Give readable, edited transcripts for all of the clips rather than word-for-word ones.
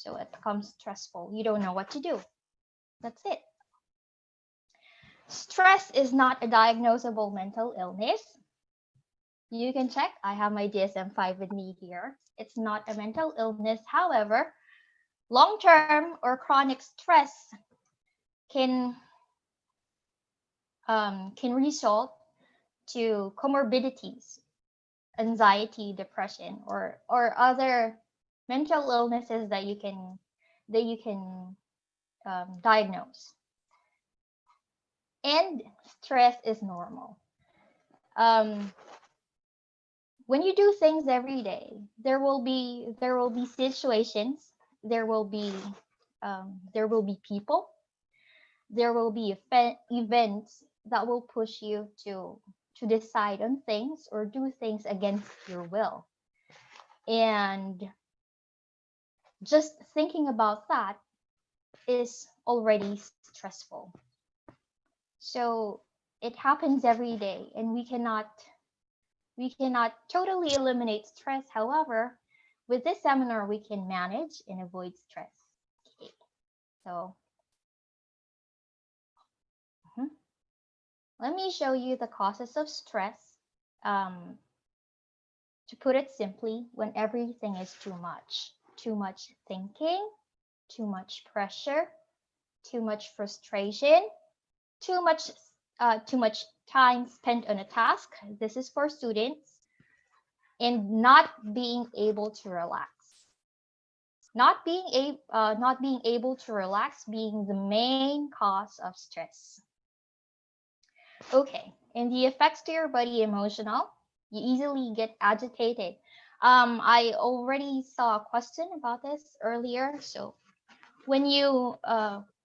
So it becomes stressful. You don't know what to do. That's it. Stress is not a diagnosable mental illness. You can check. I have my DSM-5 with me here. It's not a mental illness. However, long-term or chronic stress can result to comorbidities, anxiety, depression, or other mental illnesses that you can diagnose. And stress is normal. When you do things every day, there will be situations, there will be people, there will be events that will push you to decide on things or do things against your will. And just thinking about that is already stressful. So it happens every day, and we cannot totally eliminate stress. However, with this seminar, we can manage and avoid stress. Okay. So let me show you the causes of stress. To put it simply, when everything is too much thinking, too much pressure, too much frustration, too much time spent on a task. This is for students. And not being able to relax. Not being able to relax being the main cause of stress. Okay, and the effects to your body emotional. You easily get agitated. I already saw a question about this earlier. So when you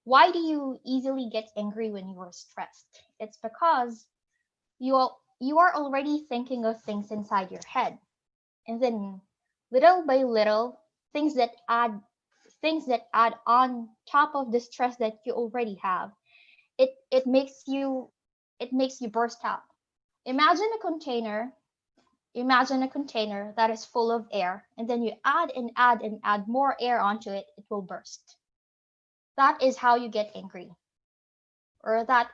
why do you easily get angry when you are stressed? It's because you are already thinking of things inside your head, and then little by little things that add on top of the stress that you already have, it makes you burst out. Imagine a container that is full of air, and then you add more air onto it, it will burst. That is how you get angry, or that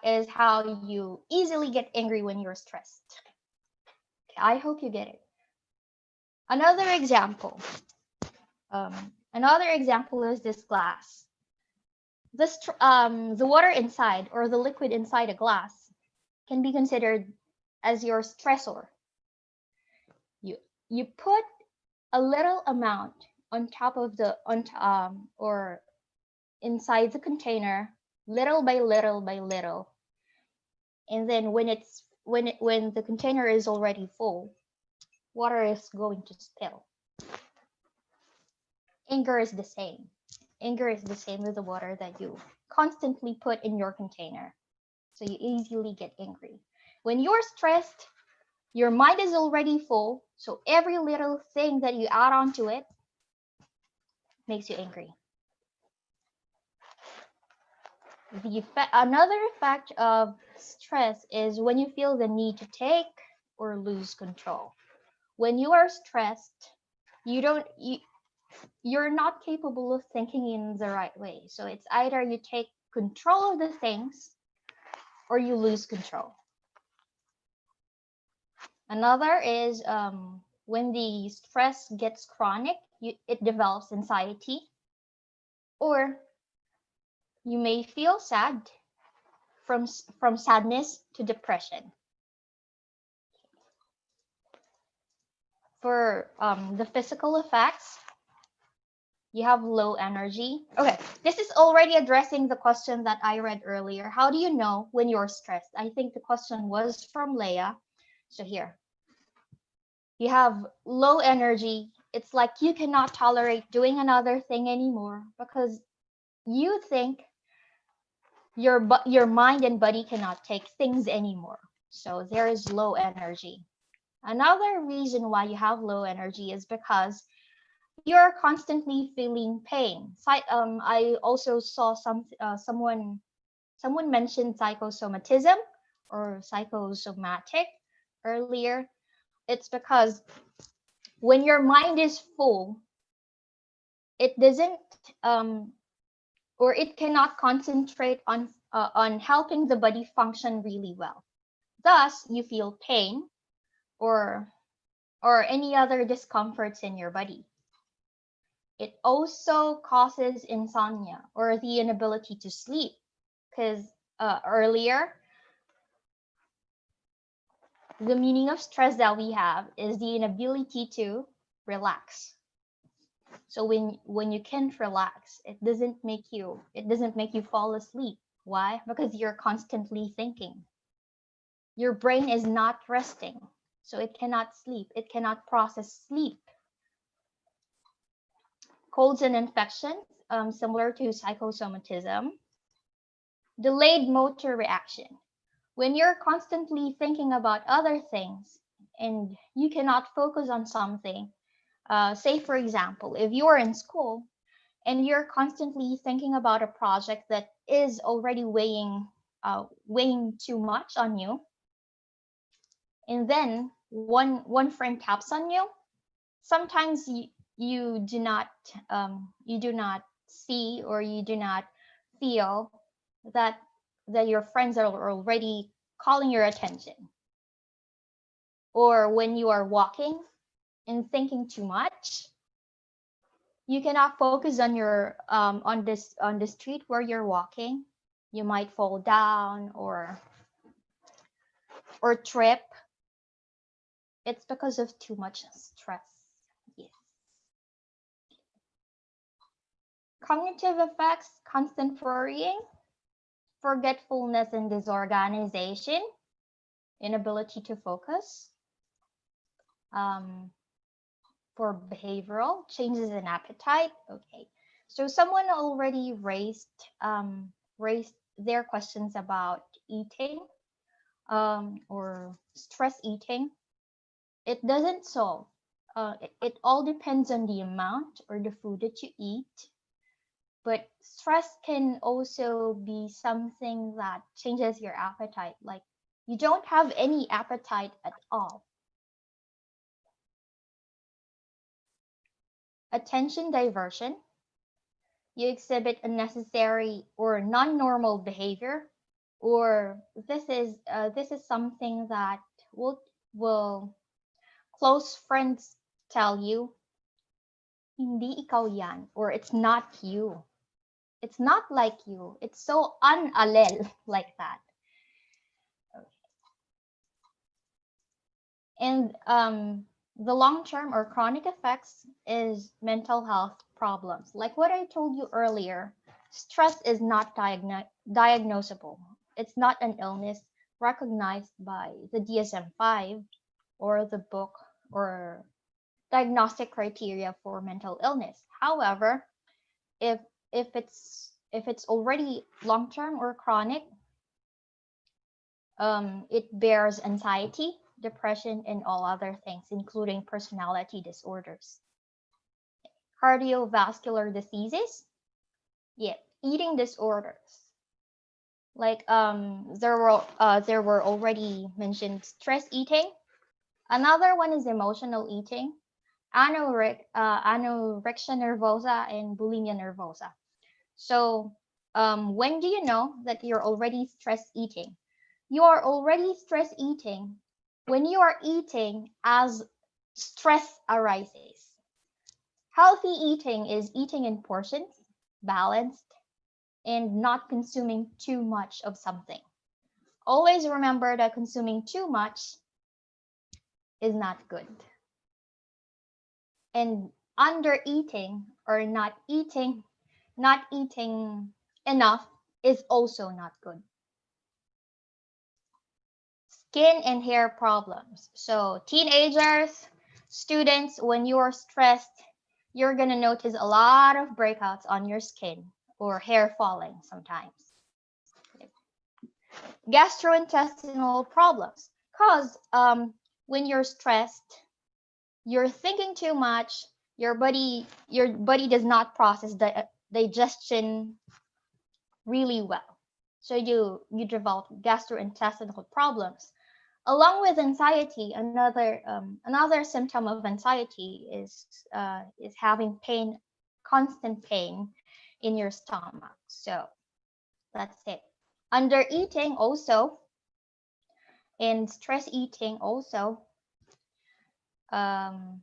is how you easily get angry when you're stressed. Okay, I hope you get it. Another example is this glass. The water inside, or the liquid inside a glass, can be considered as your stressor. You put a little amount on top of or inside the container, little by little, and then when the container is already full, water is going to spill. Anger is the same. Anger is the same with the water that you constantly put in your container. So you easily get angry. When you're stressed, your mind is already full. So every little thing that you add onto it makes you angry. Another effect of stress is when you feel the need to take or lose control. When you are stressed, you're not capable of thinking in the right way. So it's either you take control of the things or you lose control. Another is when the stress gets chronic, it develops anxiety, or you may feel sad, from sadness to depression. For the physical effects, you have low energy. Okay, this is already addressing the question that I read earlier. How do you know when you're stressed? I think the question was from Leah. So here, you have low energy. It's like you cannot tolerate doing another thing anymore because you think your mind and body cannot take things anymore. So there is low energy. Another reason why you have low energy is because you're constantly feeling pain. I also saw someone mentioned psychosomatism or psychosomatic earlier. It's because When your mind is full, it doesn't or it cannot concentrate on helping the body function really well. Thus, you feel pain or any other discomforts in your body. It also causes insomnia or the inability to sleep because earlier the meaning of stress that we have is the inability to relax. So when you can't relax, it doesn't make you fall asleep. Why? Because you're constantly thinking. Your brain is not resting, so it cannot sleep. It cannot process sleep. Colds and infections, similar to psychosomatism. Delayed motor reaction. When you're constantly thinking about other things and you cannot focus on something, say for example, if you're in school and you're constantly thinking about a project that is already weighing too much on you, and then one friend taps on you, sometimes you do not see or you do not feel that your friends are already calling your attention. Or when you are walking and thinking too much, you cannot focus on your on the street where you're walking. You might fall down or trip. It's because of too much stress. Yes. Cognitive effects: constant worrying, forgetfulness and disorganization, inability to focus. For behavioral changes in appetite. Okay, so someone already raised their questions about eating or stress eating. It doesn't solve. It all depends on the amount or the food that you eat. But stress can also be something that changes your appetite. Like you don't have any appetite at all. Attention diversion. You exhibit unnecessary or non-normal behavior, or this is something that will close friends tell you, hindi ikaw yan, or it's not you. It's not like you. It's so unalel like that. And the long-term or chronic effects is mental health problems. Like what I told you earlier, stress is not diagnosable. It's not an illness recognized by the DSM-5 or the book or diagnostic criteria for mental illness. However, if if it's already long-term or chronic, it bears anxiety, depression, and all other things, including personality disorders. Cardiovascular diseases, yeah, eating disorders. Like there were already mentioned stress eating. Another one is emotional eating, anorexia nervosa, and bulimia nervosa. So when do you know that you're already stress eating? You are already stress eating when you are eating as stress arises. Healthy eating is eating in portions, balanced, and not consuming too much of something. Always remember that consuming too much is not good. And under eating or not eating enough is also not good. Skin and hair problems. So teenagers, students, when you are stressed, you're going to notice a lot of breakouts on your skin or hair falling sometimes. Gastrointestinal problems. Because when you're stressed, you're thinking too much, your body does not process the digestion really well. So you develop gastrointestinal problems. Along with anxiety, another symptom of anxiety is having pain, constant pain in your stomach. So that's it. Under eating also, and stress eating also, um,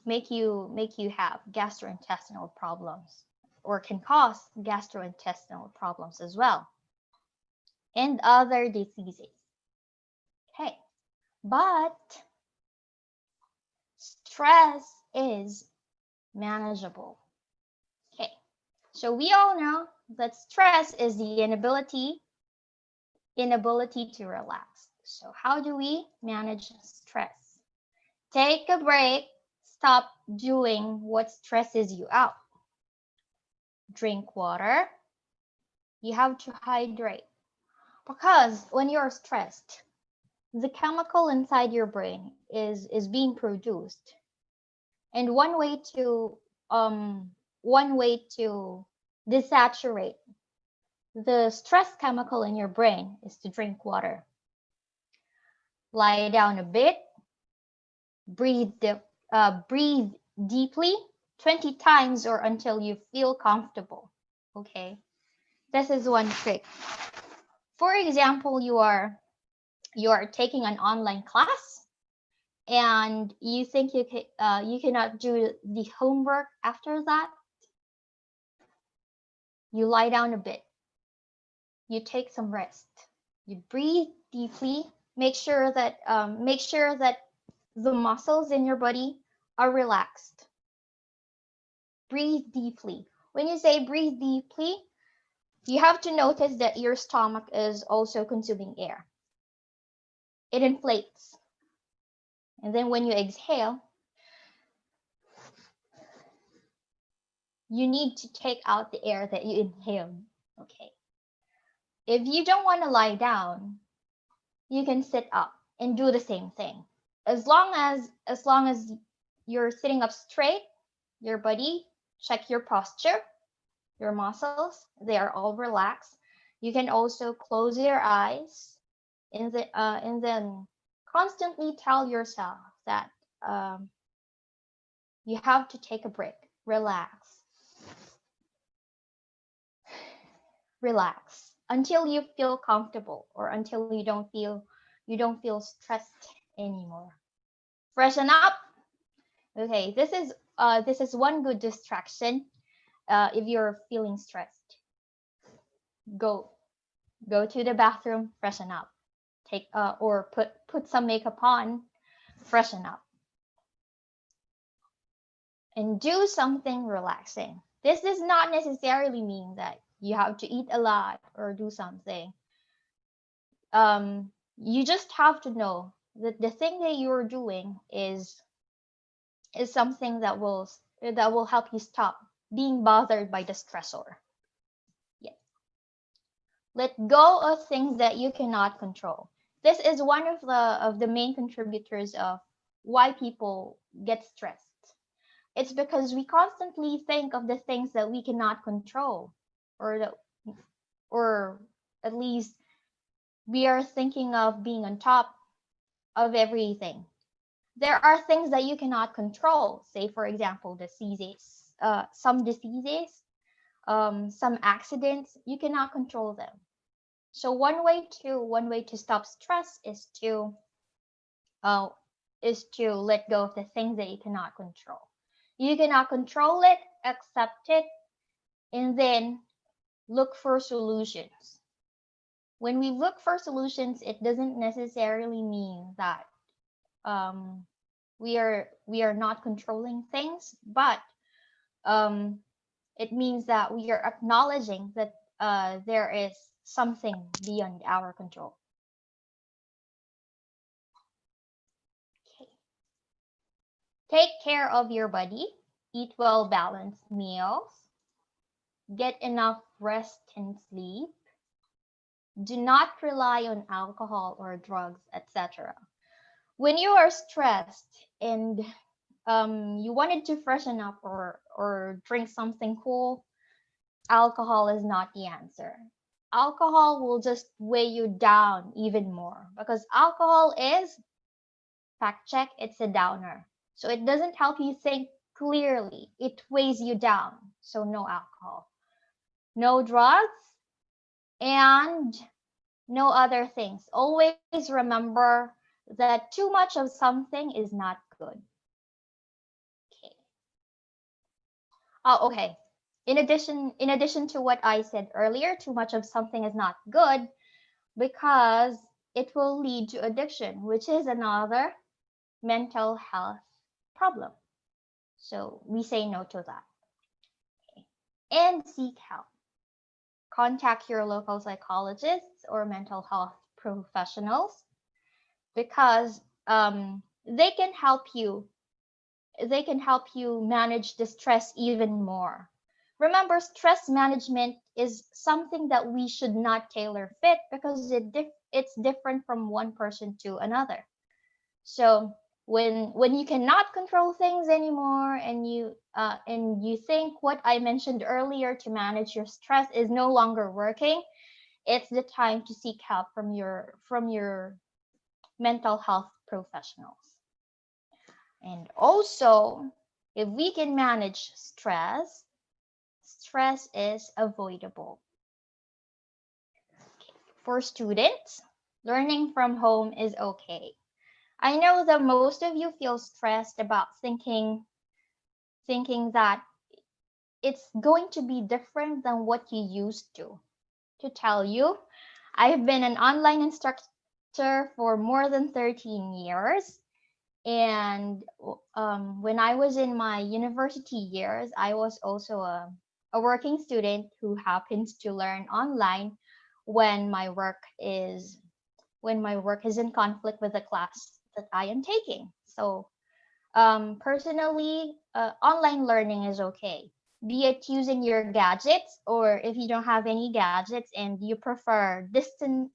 make you have gastrointestinal problems, or can cause gastrointestinal problems as well, and other diseases. Okay, but stress is manageable. Okay, so we all know that stress is the inability to relax. So how do we manage stress? Take a break, stop doing what stresses you out. Drink water. You have to hydrate. Because when you're stressed, the chemical inside your brain is being produced. And one way to desaturate the stress chemical in your brain is to drink water. Lie down a bit, breathe breathe deeply 20 times or until you feel comfortable. Okay, this is one trick. For example, you are taking an online class and you think you cannot do the homework after that. You lie down a bit, you take some rest, you breathe deeply, make sure that the muscles in your body are relaxed. Breathe deeply. When you say breathe deeply, you have to notice that your stomach is also consuming air. It inflates. And then when you exhale, you need to take out the air that you inhaled. Okay. If you don't want to lie down, you can sit up and do the same thing. As long as you're sitting up straight, your body, check your posture, your muscles, they are all relaxed. You can also close your eyes and then constantly tell yourself that you have to take a break, relax until you feel comfortable or until you don't feel stressed anymore. Freshen up. Okay, this is one good distraction. If you're feeling stressed, go go to the bathroom, freshen up. Take or put some makeup on, freshen up, and do something relaxing. This does not necessarily mean that you have to eat a lot or do something. You just have to know that the thing that you're doing is something that will help you stop being bothered by the stressor. Yes. Let go of things that you cannot control. This is one of the main contributors of why people get stressed. It's because we constantly think of the things that we cannot control, or that, or at least we are thinking of being on top of everything. There are things that you cannot control. Say, for example, some diseases, some accidents. You cannot control them. So one way to stop stress uh, is to let go of the things that you cannot control. You cannot control it, accept it, and then look for solutions. When we look for solutions, it doesn't necessarily mean that um, we are not controlling things, but um, it means that we are acknowledging that there is something beyond our control. Okay. Take care of your body, eat well balanced meals, get enough rest and sleep, do not rely on alcohol or drugs, etc. When you are stressed and you wanted to freshen up or drink something cool, alcohol is not the answer. alcohol will just weigh you down even more because alcohol is, fact check, it's a downer. So it doesn't help you think clearly. It weighs you down. So no alcohol, no drugs, and no other things. Always remember that too much of something is not good. Okay. Oh, okay. In addition to what I said earlier, too much of something is not good because it will lead to addiction, which is another mental health problem. So we say no to that. Okay. And seek help. Contact your local psychologists or mental health professionals because they can help you. They can help you manage the stress even more. Remember, stress management is something that we should not tailor fit because it's different from one person to another. So when you cannot control things anymore and you think what I mentioned earlier to manage your stress is no longer working, it's the time to seek help from your mental health professionals. And also, if we can manage stress, stress is avoidable. For students, learning from home is okay. I know that most of you feel stressed about thinking that it's going to be different than what you used to. To tell you, I've been an online instructor for more than 13 years. And when I was in my university years, I was also a working student who happens to learn online when my work is when my work is in conflict with the class that I am taking. So personally, online learning is okay. Be it using your gadgets or if you don't have any gadgets and you prefer distant.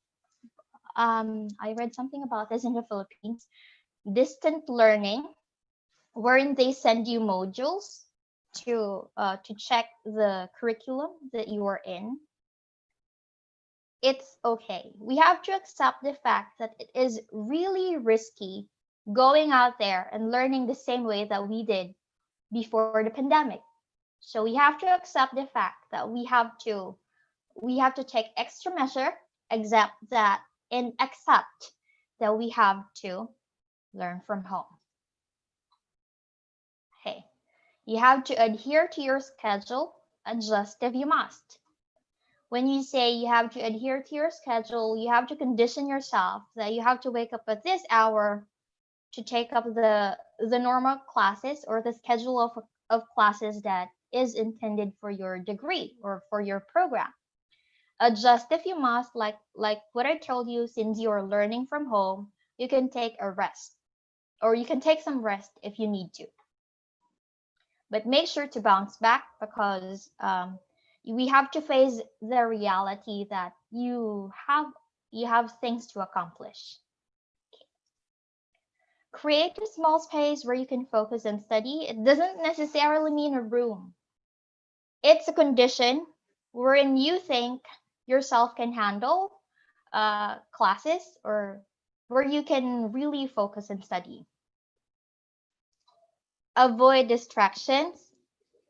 I read something about this in the Philippines. Distant learning, wherein they send you modules to check the curriculum that you are in. It's okay. We have to accept the fact that it is really risky going out there and learning the same way that we did before the pandemic. So we have to accept the fact that we have to take extra measure, accept that, and accept that we have to learn from home. Hey, you have to adhere to your schedule, adjust if you must. When you say you have to adhere to your schedule, you have to condition yourself that you have to wake up at this hour to take up the normal classes or the schedule of classes that is intended for your degree or for your program. Adjust if you must, like what I told you, since you're learning from home, you can take a rest or you can take some rest if you need to. But make sure to bounce back because we have to face the reality that you have things to accomplish. Create a small space where you can focus and study. It doesn't necessarily mean a room. It's a condition wherein you think yourself can handle classes or where you can really focus and study. Avoid distractions.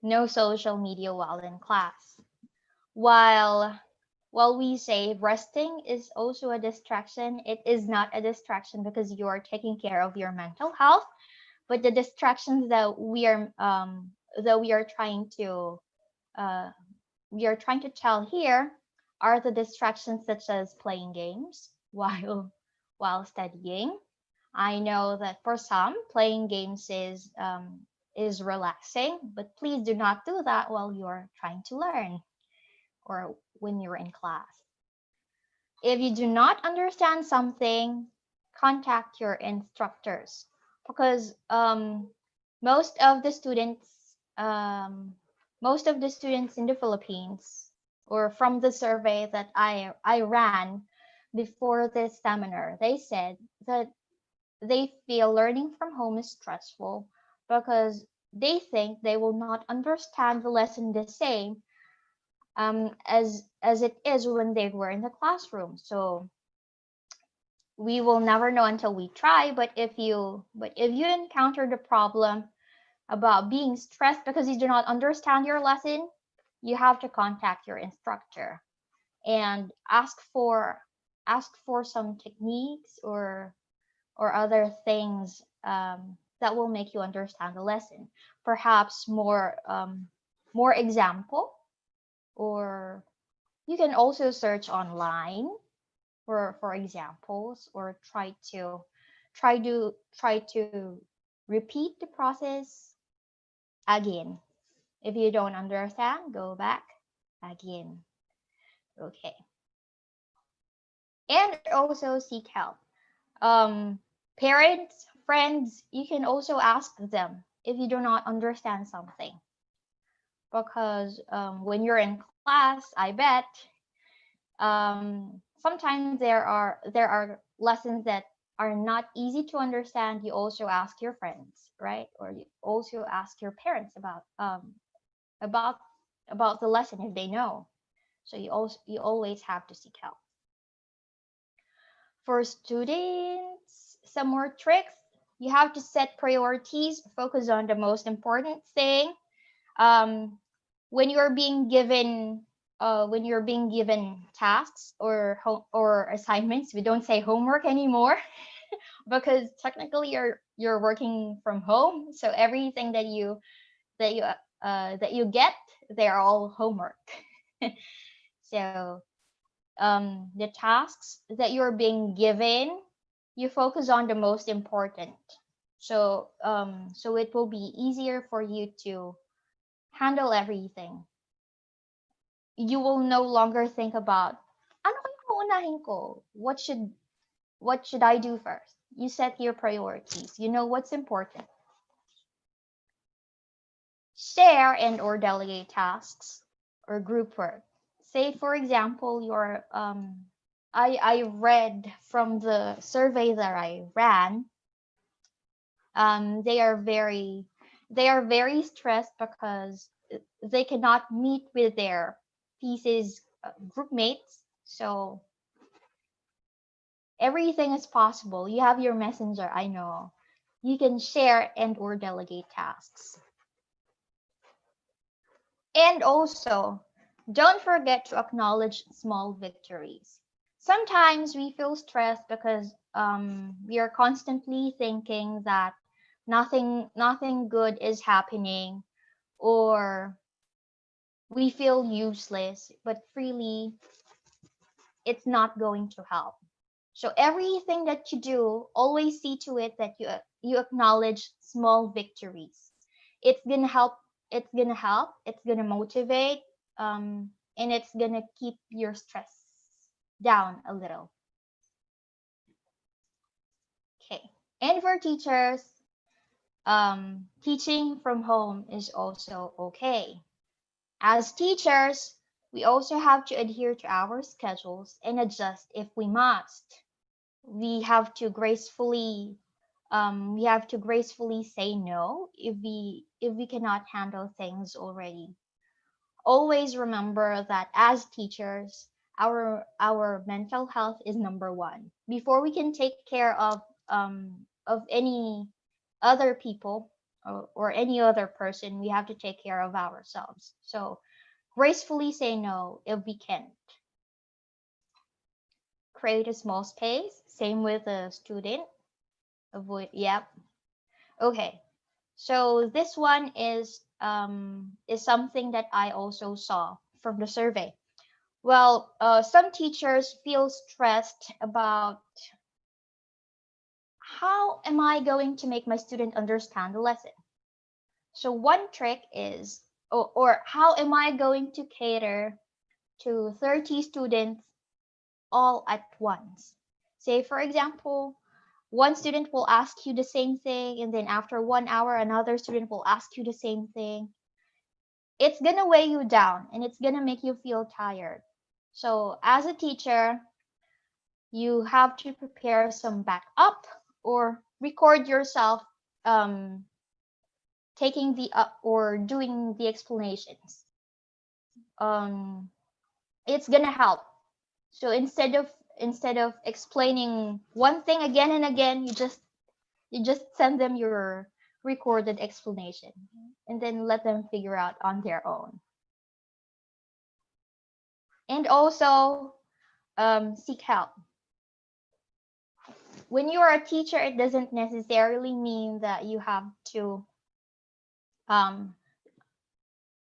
No social media while in class. While while we say resting is also a distraction, it is not a distraction because you are taking care of your mental health. But the distractions that uh, we are trying to tell here are the distractions such as playing games while studying. I know that for some, playing games is relaxing, but please do not do that while you're trying to learn or when you're in class. If you do not understand something, contact your instructors because most of the students, um, most of the students in the Philippines, or from the survey that I ran before this seminar, they said that they feel learning from home is stressful because they think they will not understand the lesson the same as it is when they were in the classroom. So we will never know until we try. But if you encounter the problem about being stressed because you do not understand your lesson, you have to contact your instructor and ask for some techniques or other things that will make you understand the lesson. Perhaps more example, or you can also search online for examples, or try to repeat the process again. If you don't understand, go back again. Okay. And also seek help. Um, Parents, friends, you can also ask them if you do not understand something. Because when you're in class, I bet sometimes there are lessons that are not easy to understand. You also ask your friends, right? Or you also ask your parents about about the lesson if they know. So you always have to seek help. For students, some more tricks. You have to set priorities, focus on the most important thing. Um, when you're being given tasks or assignments, we don't say homework anymore because technically you're working from home. So everything that you get, they're all homework. So the tasks that you're being given, you focus on the most important. So it will be easier for you to handle everything. You will no longer think about ano kaya uunahin ko? What should I do first? You set your priorities. You know what's important. Share and or delegate tasks or group work. Say for example, I read from the survey that I ran. They are very stressed because they cannot meet with their thesis group mates. So everything is possible. You have your messenger, I know. You can share and or delegate tasks. And also, don't forget to acknowledge small victories. Sometimes we feel stressed because we are constantly thinking that nothing good is happening, or we feel useless, but really it's not going to help. So everything that you do, always see to it that you acknowledge small victories. It's gonna help. It's gonna help. It's gonna motivate, and it's gonna keep your stress down a little. Okay. And for teachers, teaching from home is also okay. As teachers, we also have to adhere to our schedules and adjust if we must. We have to gracefully say no if we cannot handle things already. Always remember that as teachers, our mental health is number one. Before we can take care of any other people, or any other person, we have to take care of ourselves. So gracefully say no if we can't. Create a small space. Same with a student. Avoid. Yep. Okay. So this one is something that I also saw from the survey. Well, some teachers feel stressed about how am I going to make my student understand the lesson. So one trick is, or how am I going to cater to 30 students all at once? Say, for example, one student will ask you the same thing, and then after 1 hour, another student will ask you the same thing. It's gonna weigh you down and it's gonna make you feel tired. So, as a teacher, you have to prepare some backup or record yourself taking the or doing the explanations. um it's gonna help. So instead of explaining one thing again and again, you just send them your recorded explanation and then let them figure out on their own. And also seek help. When you are a teacher, it doesn't necessarily mean that um,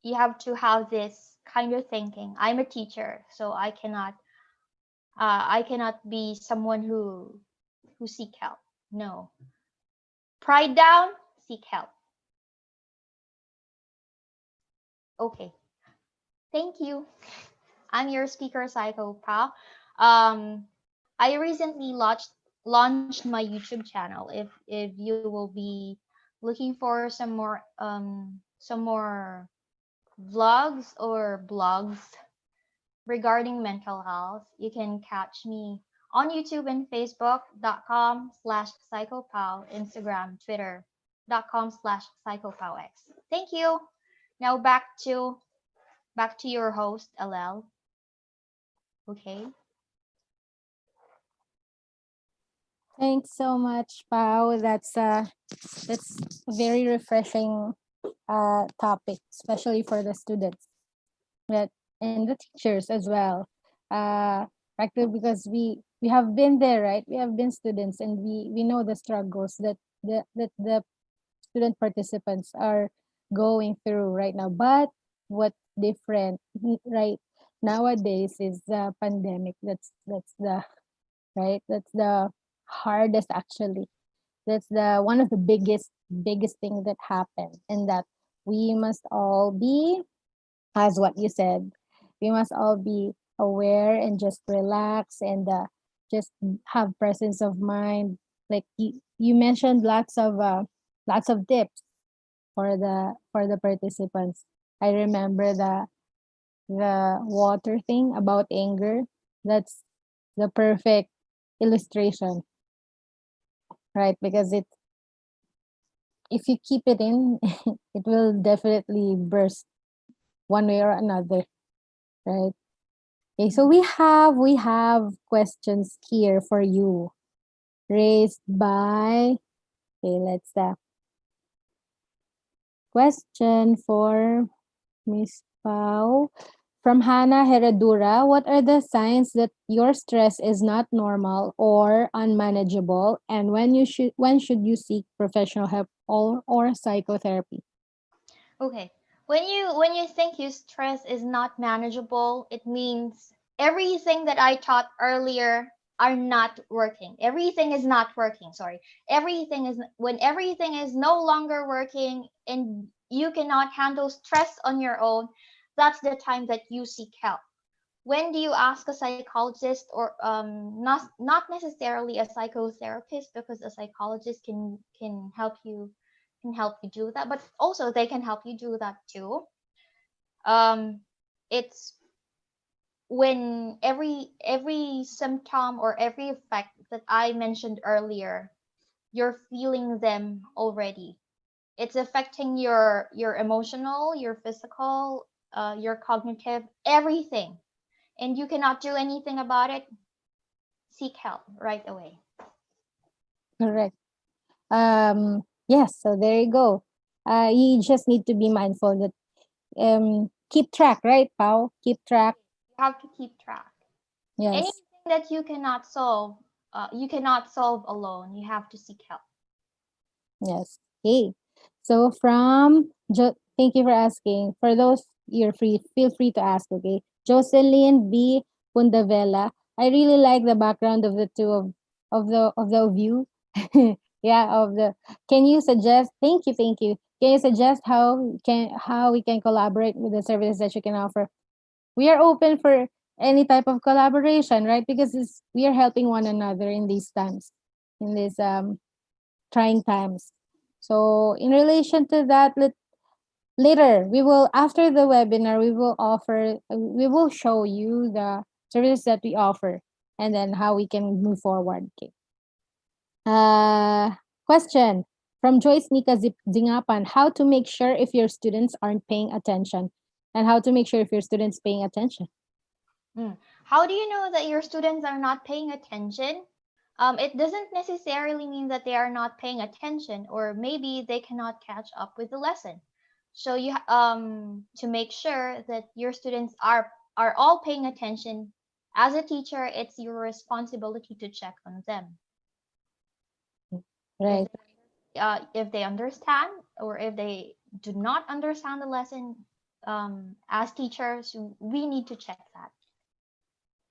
you have to have this kind of thinking. I'm a teacher, so I cannot be someone who seek help. No, pride down, seek help. Okay, thank you. I'm your speaker, Psycho Pal. Um, I recently launched my YouTube channel. If you will be looking for some more vlogs or blogs regarding mental health, you can catch me on YouTube and Facebook.com/psychopow, Instagram, Twitter.com/psychopowx. Thank you. Now back to your host, LL. Okay. Thanks so much, Pau. That's a very refreshing topic, especially for the students that and the teachers as well. Practically because we have been there, right? We have been students, and we know the struggles that the student participants are going through right now. But what's different right nowadays is the pandemic. That's the right. That's the hardest actually. That's the one of the biggest thing that happened, and that we must all be, as what you said, we must all be aware and just relax and just have presence of mind. Like you mentioned lots of tips for the participants. I remember the water thing about anger. That's the perfect illustration, right? Because it if you keep it in, it will definitely burst one way or another, right? Okay, so we have questions here for you raised by let's question for Miss Pau from Hannah Heradura. What are the signs that your stress is not normal or unmanageable, and when should you seek professional help or psychotherapy? Okay. When you think your stress is not manageable, it means everything that I taught earlier are not working. Everything is not working, sorry. Everything is when everything is no longer working and you cannot handle stress on your own, that's the time that you seek help. When do you ask a psychologist or not necessarily a psychotherapist, because a psychologist can help you do that, but also they can help you do that too. Um it's when every symptom or every effect that I mentioned earlier, you're feeling them already. It's affecting your emotional, your physical, your cognitive, everything, and you cannot do anything about it. Seek help right away. Correct. Yes, so there you go. You just need to be mindful that keep track, right, Pau? Keep track. You have to keep track. Yes. Anything that you cannot solve alone, you have to seek help. Yes. Okay. So thank you for asking. For those you're free, feel free to ask. Okay. Jocelyn B. Pundavela. I really like the background of the two of you. Yeah. Of the. Can you suggest? Thank you. Thank you. Can you suggest how we can collaborate with the services that you can offer? We are open for any type of collaboration, right? Because we are helping one another in these times, in these trying times. So in relation to that, later we will after the webinar we will show you the services that we offer and then how we can move forward. Okay. Question from Joyce Nika Zingapan: How to make sure if your students aren't paying attention? and how to make sure if your students paying attention. How do you know that your students are not paying attention? It doesn't necessarily mean that they are not paying attention, or maybe they cannot catch up with the lesson. So to make sure that your students are all paying attention, as a teacher, it's your responsibility to check on them. If Right. if they understand, or if they do not understand the lesson, as teachers, we need to check that.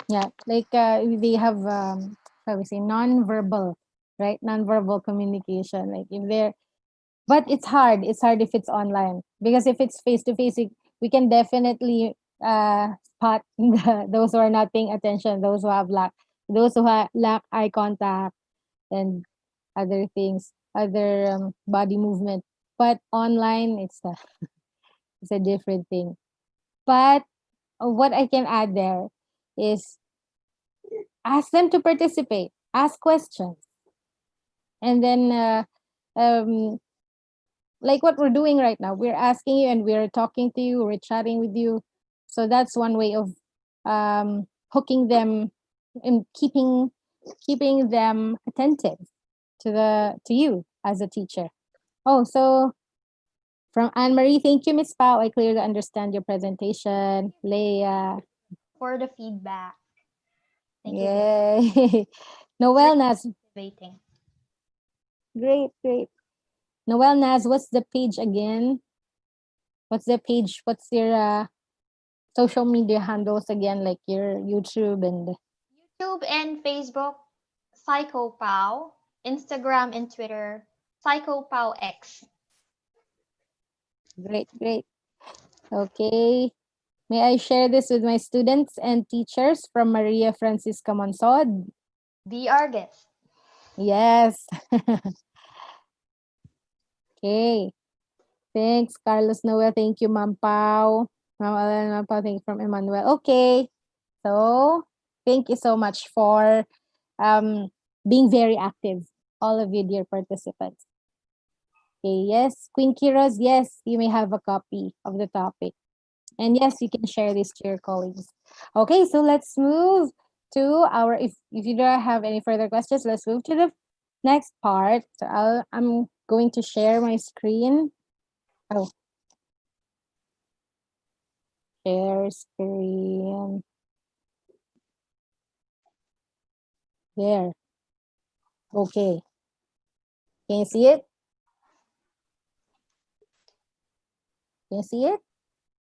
Yeah, like they have how we say non-verbal, right? Non-verbal communication. Like if they're, but it's hard. It's hard if it's online, because if it's face to face, we can definitely spot those who are not paying attention, those who lack eye contact and other things, other body movement. But online, it's a different thing. But what I can add there is ask them to participate, ask questions, and then um, like what we're doing right now, we're asking you and we're talking to you, we're chatting with you. So that's one way of hooking them and keeping them attentive to you as a teacher. Oh, so from Anne Marie, thank you, Miss Pao. I clearly understand your presentation. Leah, For the feedback, thank you very much. yay. It's Noel really Nas, motivating. great, great. Noel Naz, what's the page again? What's the page? What's your social media handles again, like your YouTube and YouTube and Facebook, PsychoPow. Instagram and Twitter, PsychoPow X. great, great. Okay. May I share this with my students and teachers from Maria Francisca Monsod? Be our guest. Yes. Okay. Thanks, Carlos Noel. Thank you, Ma'am Pao. Ma'am Alan, Ma'am Pao, thank you from Emmanuel. Okay. So thank you so much for um, being very active, all of you dear participants. Okay, yes, Queen Kiros, yes, you may have a copy of the topic. And yes, you can share this to your colleagues. Okay, so let's move to our, if you don't have any further questions, let's move to the next part. So I'm going to share my screen. Oh, share screen. There. Okay. Can you see it? Can you see it?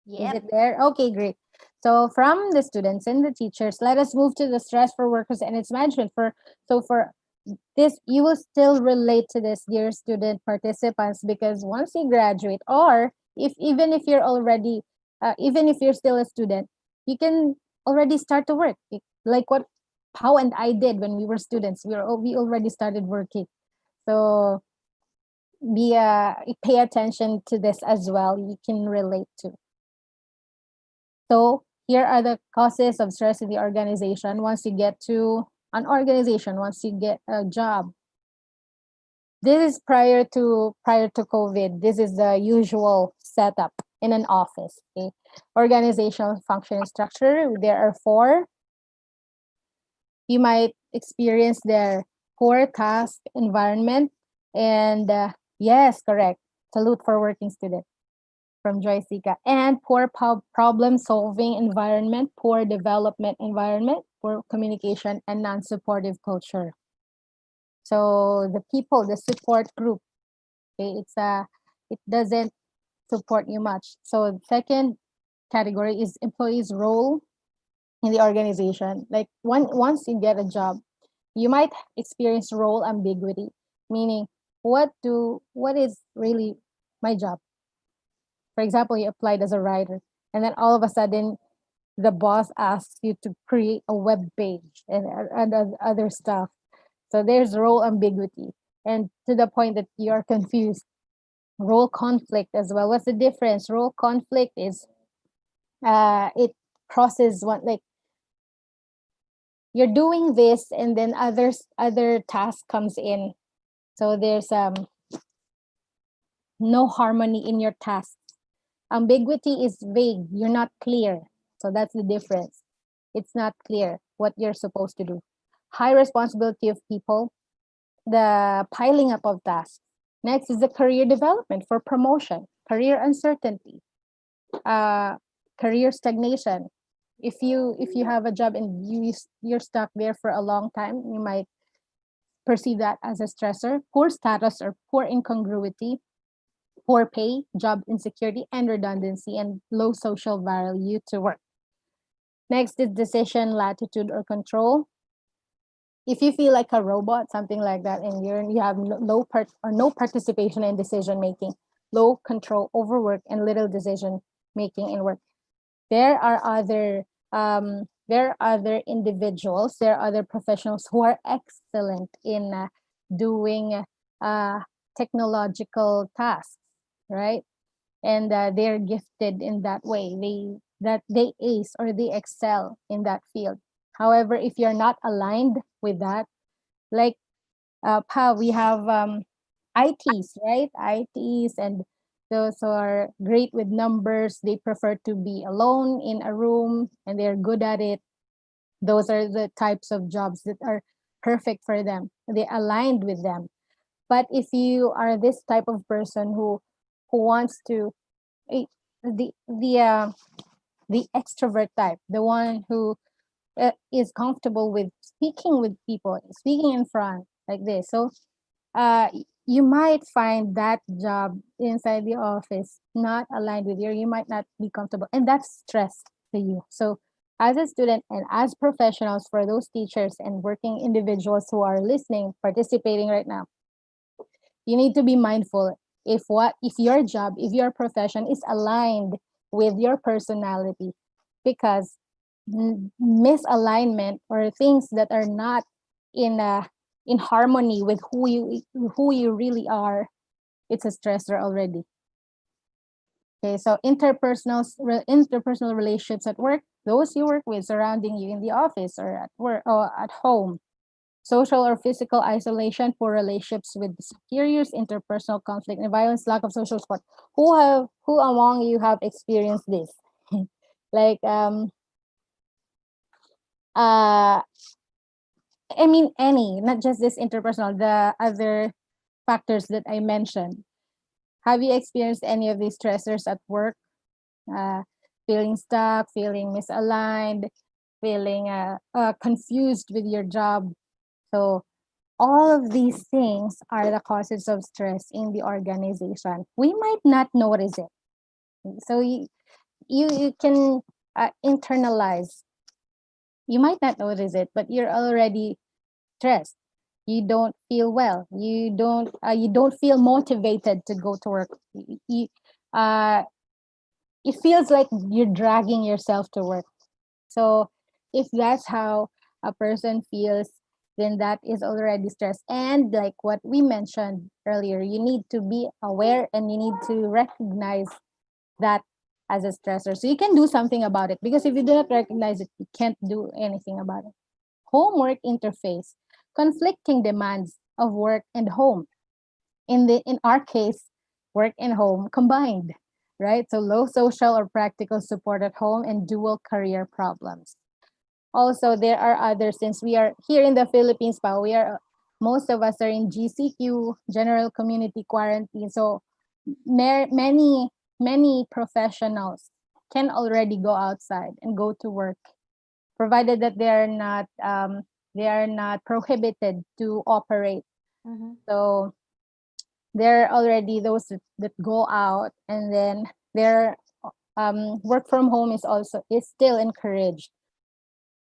Is Yep. it there? Okay, great. So from the students and the teachers, let us move to the stress for workers and its management. For this, you will still relate to this, dear student participants, because once you graduate, or if even if you're already, even if you're still a student, you can already start to work. Like what Pao and I did when we were students. We already started working. So pay attention to this as well. You can relate to. So here are the causes of stress in the organization. Once you get to an organization, once you get a job, this is prior to COVID. This is the usual setup in an office. Okay, organizational function and structure. There are four. You might experience their poor task environment, and yes, correct. Salute for working student from Joycika. And poor problem solving environment, poor development environment, poor communication, and non-supportive culture. So the people, the support group, okay, it doesn't support you much. So the second category is employees' role in the organization. Like once you get a job, you might experience role ambiguity, meaning what is really my job? For example, you applied as a writer, and then all of a sudden the boss asks you to create a web page and other stuff. So there's role ambiguity, and to the point that you're confused. Role conflict as well. What's the difference? Role conflict is it crosses one, like you're doing this and then other task comes in. So there's no harmony in your tasks. Ambiguity is vague. You're not clear. So that's the difference. It's not clear what you're supposed to do. High responsibility of people, the piling up of tasks. Next is the career development for promotion, career uncertainty, uh, career stagnation. If you have a job and you're stuck there for a long time, you might perceive that as a stressor. Poor status or poor incongruity, poor pay, job insecurity, and redundancy, and low social value to work. Next is decision latitude or control. If you feel like a robot, something like that, and you have low part or no participation in decision making, low control over work, and little decision making in work, there are other individuals, there are other professionals who are excellent in doing uh, technological tasks, right? And they're gifted in that way. They ace or they excel in that field. However, if you're not aligned with that, like Pa, we have ITs, right? ITs, and those who are great with numbers, they prefer to be alone in a room and they're good at it. Those are the types of jobs that are perfect for them. They aligned with them. But if you are this type of person who wants to eh, the the uh, the extrovert type, the one who is comfortable with speaking with people, speaking in front like this. So you might find that job inside the office not aligned with you might not be comfortable, and that's stress to you. So as a student and as professionals, for those teachers and working individuals who are listening, participating right now, you need to be mindful if your job, if your profession is aligned with your personality, because misalignment or things that are not in in harmony with who you really are, it's a stressor already. Okay, so interpersonal relationships at work, those you work with surrounding you in the office or at work or at home. Social or physical isolation, poor relationships with superiors, interpersonal conflict and violence, lack of social support. Who among you have experienced this? Like uh I mean any, not just this interpersonal, the other factors that I mentioned. Have you experienced any of these stressors at work? Uh, Feeling stuck, feeling misaligned, feeling confused with your job. So all of these things are the causes of stress in the organization. We might not notice it. So you can internalize. You might not notice it, but you're already stressed. You don't feel well. You don't feel motivated to go to work. Uh, it feels like you're dragging yourself to work. So if that's how a person feels, then that is already stress. And like what we mentioned earlier, you need to be aware and you need to recognize that as a stressor. So you can do something about it, because if you do not recognize it, you can't do anything about it. Homework interface, conflicting demands of work and home. In our case, work and home combined, right? So low social or practical support at home and dual career problems. Also, there are others, since we are here in the Philippines, but we are most of us are in GCQ, general community quarantine. So many professionals can already go outside and go to work, provided that they are not prohibited to operate. Mm-hmm. So there are already those that go out, and then their work from home is still encouraged.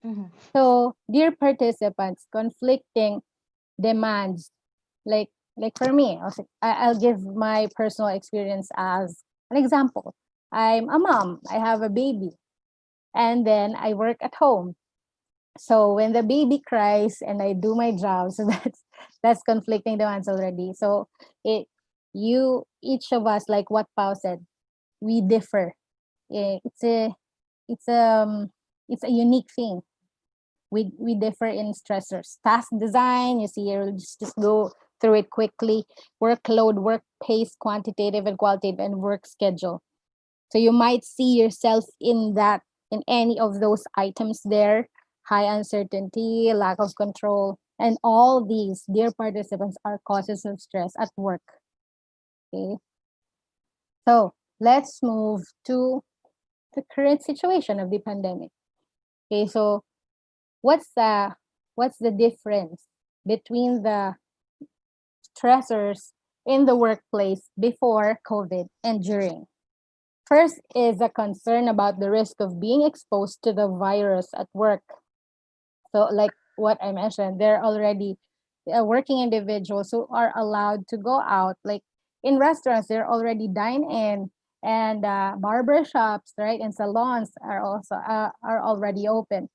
Mm-hmm. So, dear participants, conflicting demands, like for me, I'll give my personal experience as an example. I'm a mom. I have a baby, and then I work at home. So when the baby cries and I do my job, so that's conflicting demands already. So it you each of us, like what Pau said, we differ. It's a it's it's a unique thing. We differ in stressors. Task design, you see here, just go through it quickly. Workload, work pace, quantitative and qualitative, and work schedule. So you might see yourself in any of those items there: high uncertainty, lack of control, and all these, dear participants, are causes of stress at work. Okay. So let's move to the current situation of the pandemic. Okay, so what's the what's the difference between the stressors in the workplace before COVID and during? First is a concern about the risk of being exposed to the virus at work. So, like what I mentioned, there are already working individuals who are allowed to go out. Like in restaurants, they're already dine in, and barber shops, right, and salons are also are already open.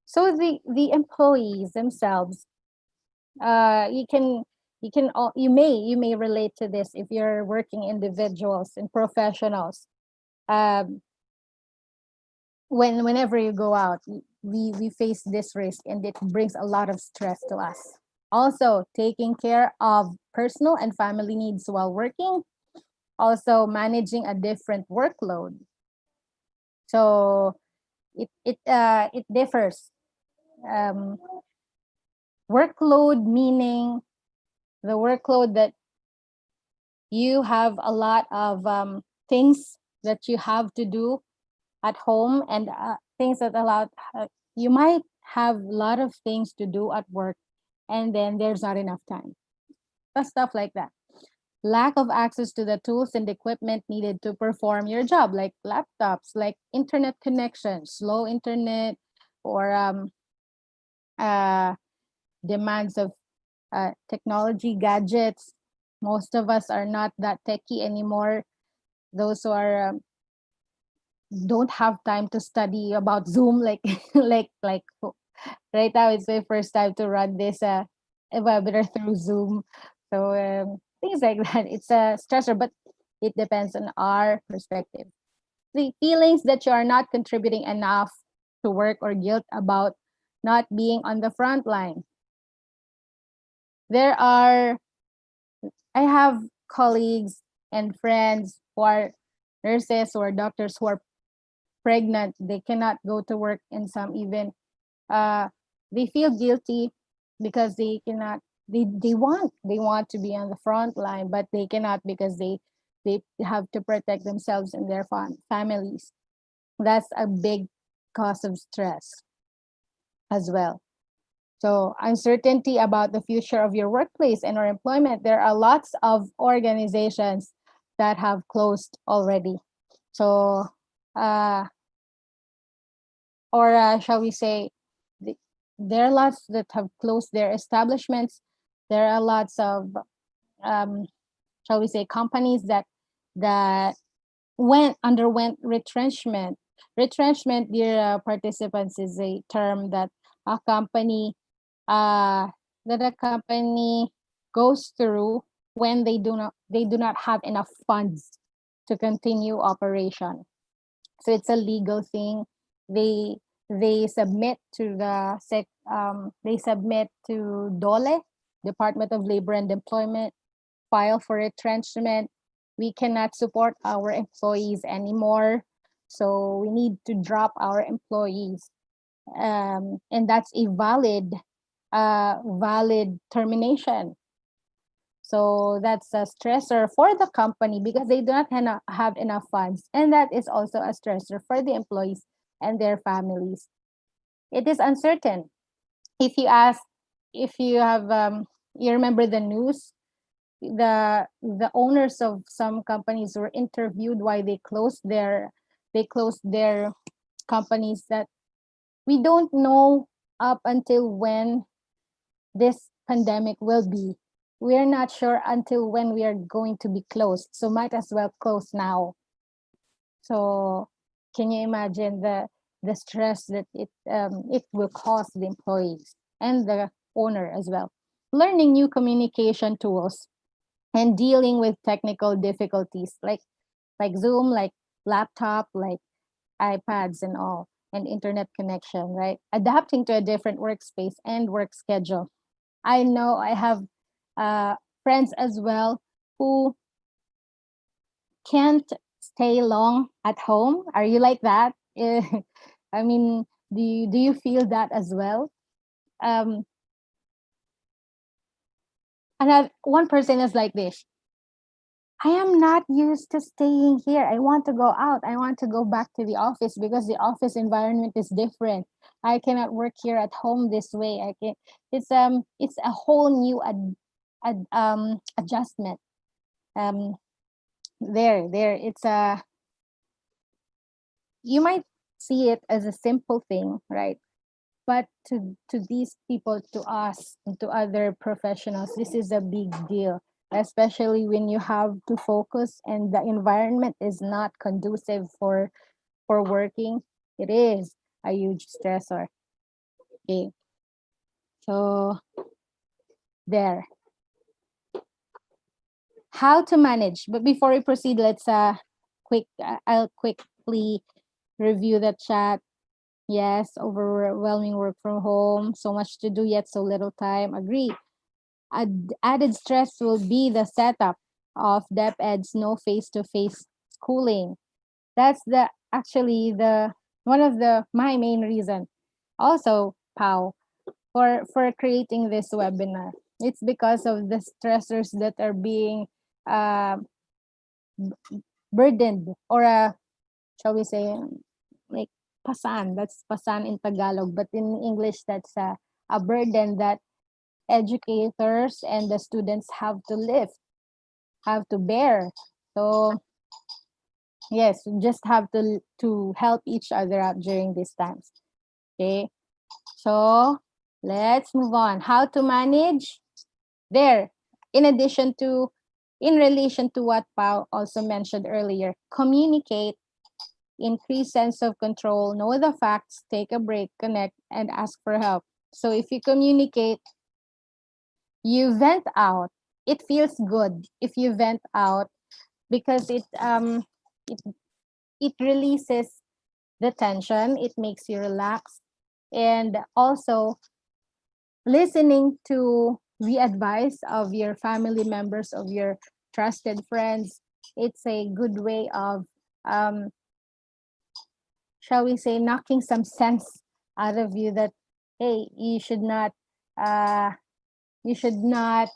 So the employees themselves, you can you may relate to this if you're working individuals and professionals. Um, whenever you go out, we face this risk, and it brings a lot of stress to us. Also, taking care of personal and family needs while working, also managing a different workload. So it differs. um, Workload meaning the workload that you have a lot of things that you have to do at home, and things that allow you might have a lot of things to do at work, and then there's not enough time. Stuff like that. Lack of access to the tools and equipment needed to perform your job, like laptops, like internet connection, slow internet, or uh, demands of technology gadgets. Most of us are not that techy anymore. Those who are don't have time to study about Zoom, like right now it's my first time to run this webinar through Zoom. So things like that. It's a stressor, but it depends on our perspective. The feelings that you are not contributing enough to work, or guilt about not being on the front line. There are I have colleagues and friends who are nurses or doctors who are pregnant. They cannot go to work, and some even uh, they feel guilty because they cannot. They want to be on the front line, but they cannot because they have to protect themselves and their families. That's a big cause of stress as well. So uncertainty about the future of your workplace and or employment. There are lots of organizations that have closed already. So, uh, or shall we say, there are lots that have closed their establishments. There are lots of, um, shall we say, companies that underwent retrenchment. Retrenchment, dear participants, is a term that a company uh, that a company goes through when they do not have enough funds to continue operation. So it's a legal thing. They they submit to they submit to DOLE, Department of Labor and Employment, file for retrenchment. We cannot support our employees anymore, so we need to drop our employees, and that's a valid termination. So that's a stressor for the company because they do not have enough funds, and that is also a stressor for the employees and their families. It is uncertain. If you ask, if you have, you remember the news, the owners of some companies were interviewed why they closed their companies, that we don't know up until when this pandemic will be. We are not sure until when we are going to be closed, so might as well close now. So can you imagine the stress that it will cause the employees and the owner as well? Learning new communication tools and dealing with technical difficulties like Zoom, like laptop, like iPads and all, and internet connection, right? Adapting to a different workspace and work schedule. I know I have friends as well who can't stay long at home? Are you like that? I mean, do you feel that as well? Um, one person is like this. I am not used to staying here. I want to go out. I want to go back to the office because the office environment is different. I cannot work here at home this way. I can. It's a whole new adjustment. Um, there. It's a, you might see it as a simple thing, right? But to these people, to us, and to other professionals, this is a big deal, especially when you have to focus and the environment is not conducive for working. It is a huge stressor. Okay, so there, how to manage. But before we proceed, let's I'll quickly review the chat. Yes, overwhelming work from home, so much to do yet so little time. Agree. Added stress will be the setup of dep eds, no face-to-face schooling. That's the actually the one of the my main reason. Also, Pau, for creating this webinar. It's because of the stressors that are being uh, burdened, or shall we say, like pasan. That's pasan in Tagalog, but in English, that's a burden that educators and the students have to lift, have to bear. So yes, just have to help each other out during these times. Okay, so let's move on. How to manage there. In addition to, in relation to what Pao also mentioned earlier, communicate, increase sense of control, know the facts, take a break, connect, and ask for help. So if you communicate, you vent out. It feels good if you vent out because it, it releases the tension, it makes you relax, and also listening to the advice of your family members, of your trusted friends. It's a good way of um, shall we say, knocking some sense out of you that, hey, uh, you should not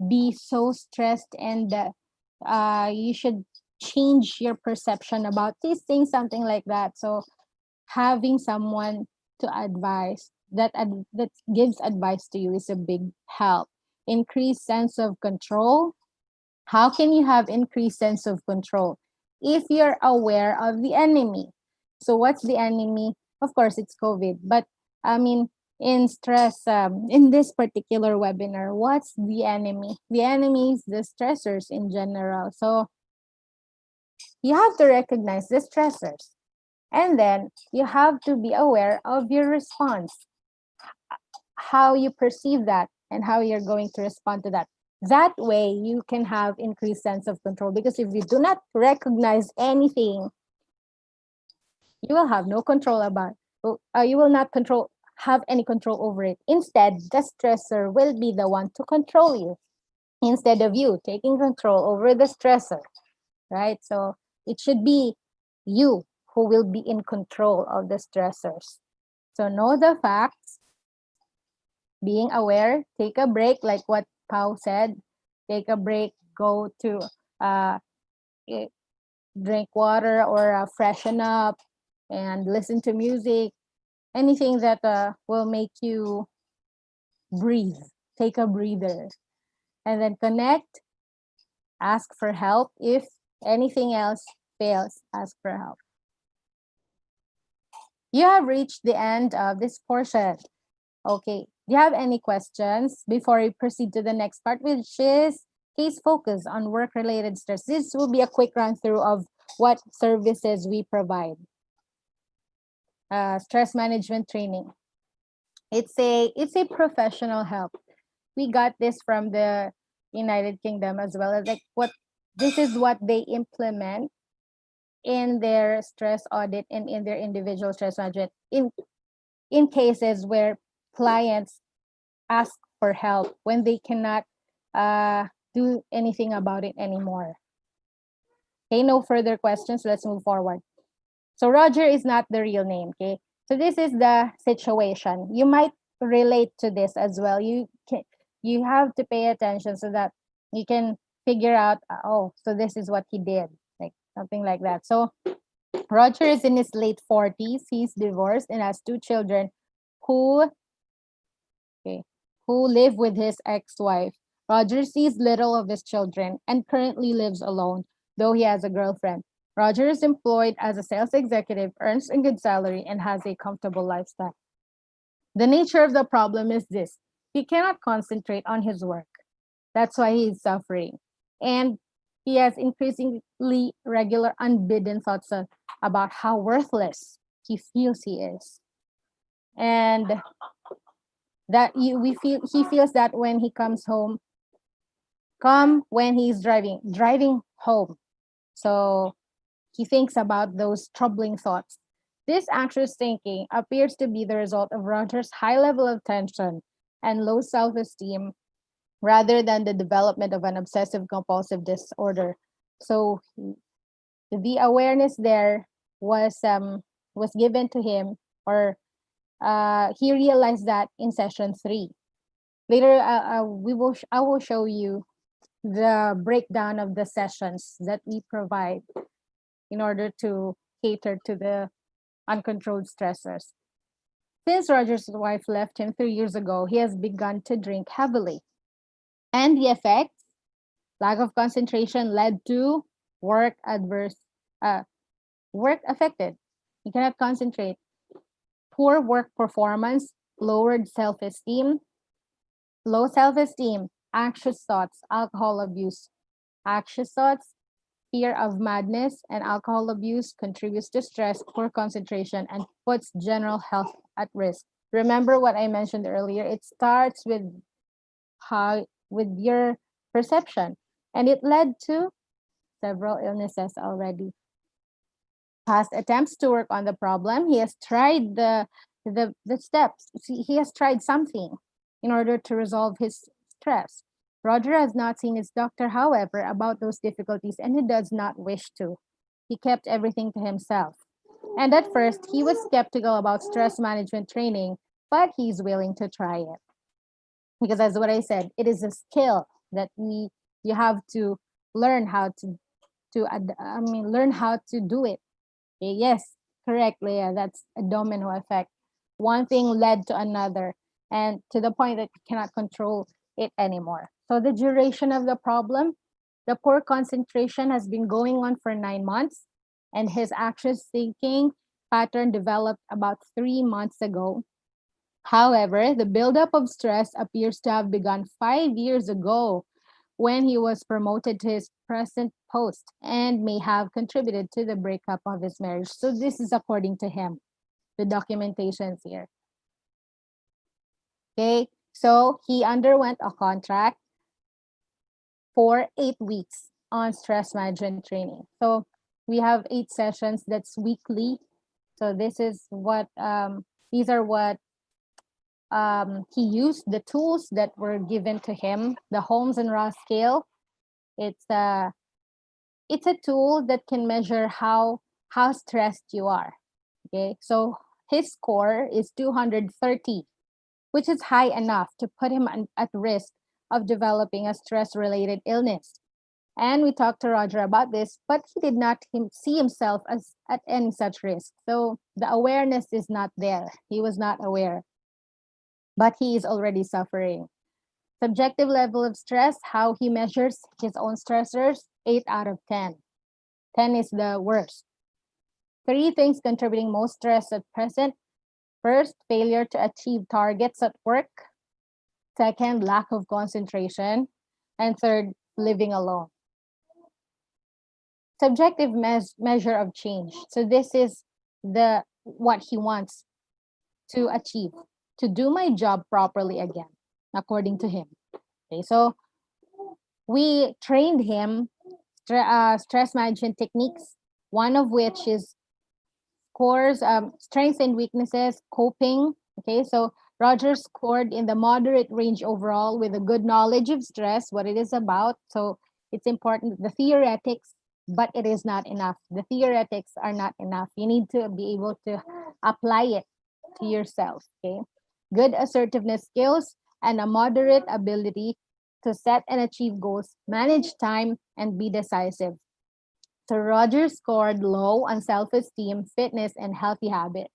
be so stressed, and you should change your perception about these things, something like that. So having someone to advise that gives advice to you is a big help. Increased sense of control. How can you have increased sense of control if you're aware of the enemy? So what's the enemy? Of course, it's COVID. But I mean, in stress, in this particular webinar, what's the enemy? The enemy is the stressors in general. So you have to recognize the stressors. And then you have to be aware of your response, how you perceive that, and how you're going to respond to that. That way, you can have increased sense of control. Because if you do not recognize anything, you will have no control about. You will not have any control over it. Instead, the stressor will be the one to control you, instead of you taking control over the stressor, right? So it should be you who will be in control of the stressors. So know the facts, being aware, take a break, like what Pau said, take a break, go to uh, drink water, or freshen up and listen to music, anything that will make you breathe, take a breather, and then connect, ask for help. If anything else fails, ask for help. You have reached the end of this portion. Okay, do you have any questions before we proceed to the next part, which is case focus on work-related stress? This will be a quick run through of what services we provide. Stress management training. It's a professional help. We got this from the United Kingdom as well. As like what this is what they implement in their stress audit and in their individual stress management in cases where clients ask for help when they cannot do anything about it anymore. Okay, no further questions. Let's move forward. So Roger is not the real name. Okay, so this is the situation. You might relate to this as well. You have to pay attention so that you can figure out. Oh, so this is what he did, like something like that. So Roger is in his late 40s. He's divorced and has two children who okay, who live with his ex-wife. Roger sees little of his children and currently lives alone, though he has a girlfriend. Roger is employed as a sales executive, earns a good salary, and has a comfortable lifestyle. The nature of the problem is this: he cannot concentrate on his work. That's why he is suffering. And he has increasingly regular unbidden thoughts about how worthless he feels he is. And that we feel he feels that when he comes home, come when he's driving home. So he thinks about those troubling thoughts. This anxious thinking appears to be the result of Roger's high level of tension and low self-esteem rather than the development of an obsessive compulsive disorder. So the awareness there was given to him, or he realized that in session 3. Later, I will show you the breakdown of the sessions that we provide in order to cater to the uncontrolled stressors. Since Roger's wife left him 3 years ago, he has begun to drink heavily. And the effects, lack of concentration led to work adverse, uh, work affected. He cannot concentrate. Poor work performance, lowered self-esteem, low self-esteem, anxious thoughts, alcohol abuse. Anxious thoughts, fear of madness, and alcohol abuse contributes to stress, poor concentration, and puts general health at risk. Remember what I mentioned earlier? It starts with your perception, and it led to several illnesses already. Past attempts to work on the problem, he has tried the steps. He has tried something in order to resolve his stress. Roger has not seen his doctor, however, about those difficulties, and he does not wish to. He kept everything to himself. And at first, he was skeptical about stress management training, but he's willing to try it. Because as what I said, it is a skill that you have to learn how learn how to do it. Okay, yes, correct, Leah. That's a domino effect. One thing led to another, and to the point that you cannot control it anymore. So the duration of the problem, the poor concentration has been going on for 9 months, and his anxious thinking pattern developed about 3 months ago. However, the buildup of stress appears to have begun 5 years ago when he was promoted to his present post and may have contributed to the breakup of his marriage. So this is according to him, the documentations here. Okay, so he underwent a contract for 8 weeks on stress management training. So we have 8 sessions that's weekly. So this is what these are what he used, the tools that were given to him, the Holmes and Ross scale. It's a tool that can measure how stressed you are. Okay, so his score is 230, which is high enough to put him at risk of developing a stress-related illness. And we talked to Roger about this, but he did not see himself as at any such risk. So the awareness is not there. He was not aware, but he is already suffering. Subjective level of stress, how he measures his own stressors, 8 out of 10. 10 is the worst. 3 things contributing most stress at present. First, failure to achieve targets at work. Second, lack of concentration. And third, living alone. Subjective measure of change. So this is what he wants to achieve, to do my job properly again, according to him. Okay, so we trained him stress management techniques, one of which is scores, strengths and weaknesses, coping. Okay, so Roger scored in the moderate range overall with a good knowledge of stress, what it is about. So it's important, the theoretics, but it is not enough. The theoretics are not enough. You need to be able to apply it to yourself. Okay. Good assertiveness skills and a moderate ability to set and achieve goals, manage time, and be decisive. So Roger scored low on self esteem, fitness, and healthy habits.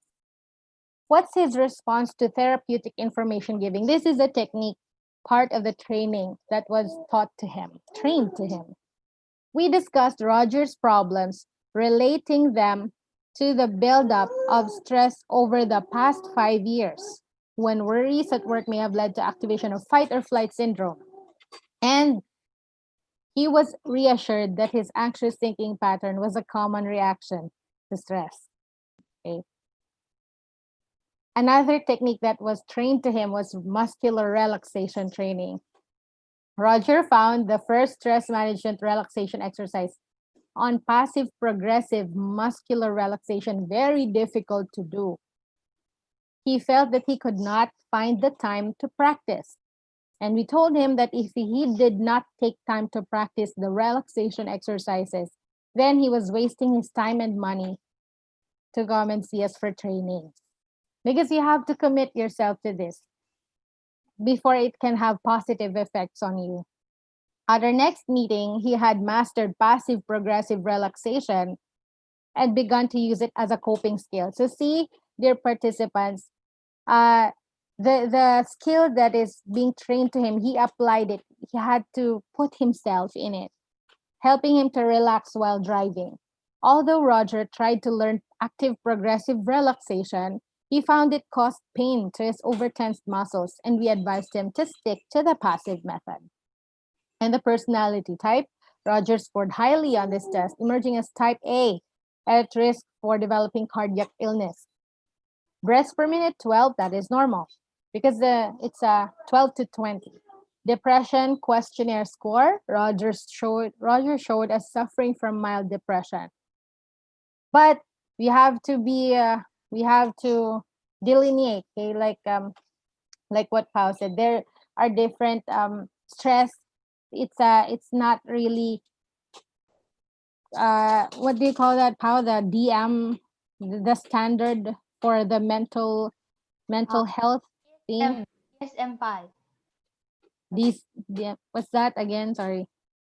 What's his response to therapeutic information giving? This is a technique, part of the training that was taught to him, trained to him. We discussed Roger's problems, relating them to the buildup of stress over the past 5 years, when worries at work may have led to activation of fight or flight syndrome. And he was reassured that his anxious thinking pattern was a common reaction to stress. Okay. Another technique that was trained to him was muscular relaxation training. Roger found the first stress management relaxation exercise on passive progressive muscular relaxation very difficult to do. He felt that he could not find the time to practice. And we told him that if he did not take time to practice the relaxation exercises, then he was wasting his time and money to come and see us for training. Because you have to commit yourself to this before it can have positive effects on you. At our next meeting, he had mastered passive progressive relaxation and begun to use it as a coping skill. So see, dear participants, uh, the skill that is being trained to him, he applied it. He had to put himself in it, helping him to relax while driving. Although Roger tried to learn active progressive relaxation, he found it caused pain to his overtensed muscles, and we advised him to stick to the passive method. And the personality type, Roger scored highly on this test, emerging as type A, at risk for developing cardiac illness. Breaths per minute, 12, that is normal because it's a 12 to 20. Depression questionnaire score, Roger showed as suffering from mild depression. But we have to we have to delineate, okay, like what Pao said, there are different stress. It's not really what do you call that, Pao? The DM, the standard for the Uh, mental health thing. DSM-5. What's that again? Sorry.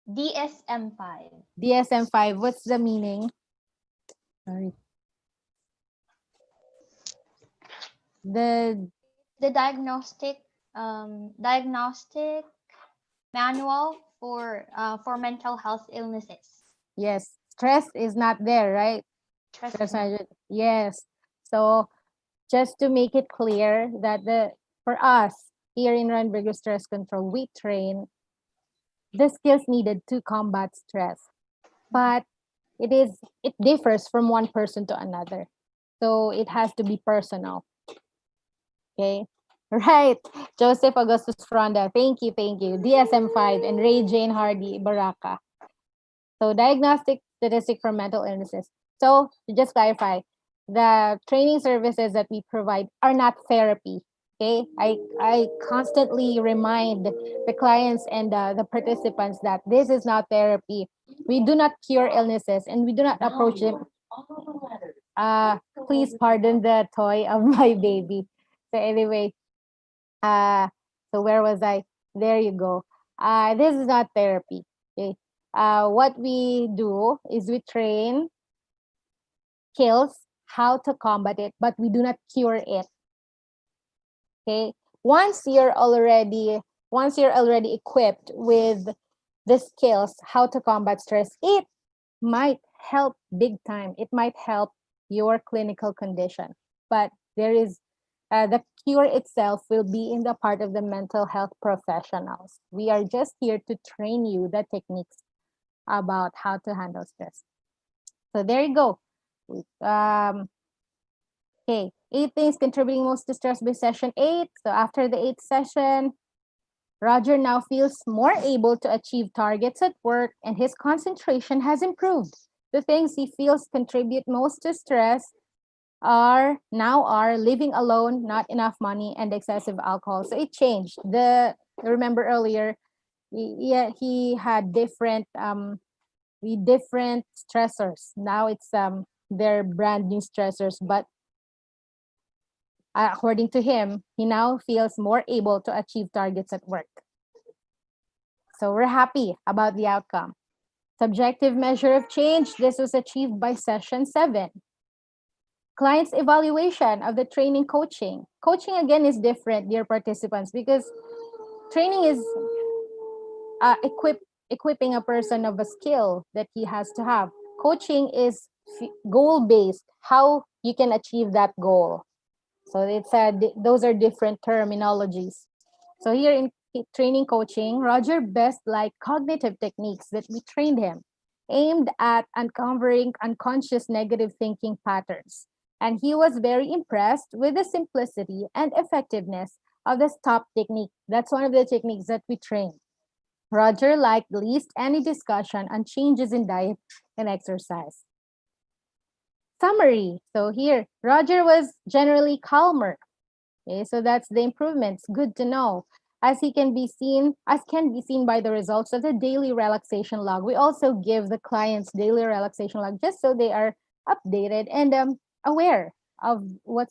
DSM-5. DSM-5. What's the meaning? Sorry. The The diagnostic manual for mental health illnesses. yes, stress is not there, right? Stress Stress is not. management. Yes. So just to make it clear that the for us here in Runberger Stress Control, we train the skills needed to combat stress, but it differs from one person to another, so it has to be personal. Okay. Right. Joseph Augustus Fronda, thank you. DSM-5 and Ray Jane Hardy Baraka. So diagnostic statistic for mental illnesses. So to just clarify, the training services that we provide are not therapy. Okay, I constantly remind the clients and the participants that this is not therapy. We do not cure illnesses, and we do not approach them. Please pardon the toy of my baby. So anyway, uh, so where was I? There you go. This is not therapy. Okay. What we do is we train skills how to combat it, but we do not cure it. Okay. Once you're already equipped with the skills how to combat stress, it might help big time. It might help your clinical condition, but there is the cure itself will be in the part of the mental health professionals. We are just here to train you the techniques about how to handle stress. So there you go. Okay, 8 things contributing most to stress by session 8. So after the 8th session, Roger now feels more able to achieve targets at work and his concentration has improved. The things he feels contribute most to stress are living alone, not enough money, and excessive alcohol. So it changed. Remember earlier, he had different the different stressors. Now it's their brand new stressors, but according to him, he now feels more able to achieve targets at work. So we're happy about the outcome. Subjective measure of change. This was achieved by session 7. Client's evaluation of the training coaching. Coaching again is different, dear participants, because training is equipping a person of a skill that he has to have. Coaching is goal based, how you can achieve that goal. So it's those are different terminologies. So here in training coaching, Roger best liked cognitive techniques that we trained him, aimed at uncovering unconscious negative thinking patterns. And he was very impressed with the simplicity and effectiveness of the stop technique. That's one of the techniques that we train. Roger liked least any discussion on changes in diet and exercise. Summary. So here, Roger was generally calmer. Okay, so that's the improvements. Good to know. As can be seen by the results of the daily relaxation log. We also give the clients daily relaxation log just so they are updated and aware of what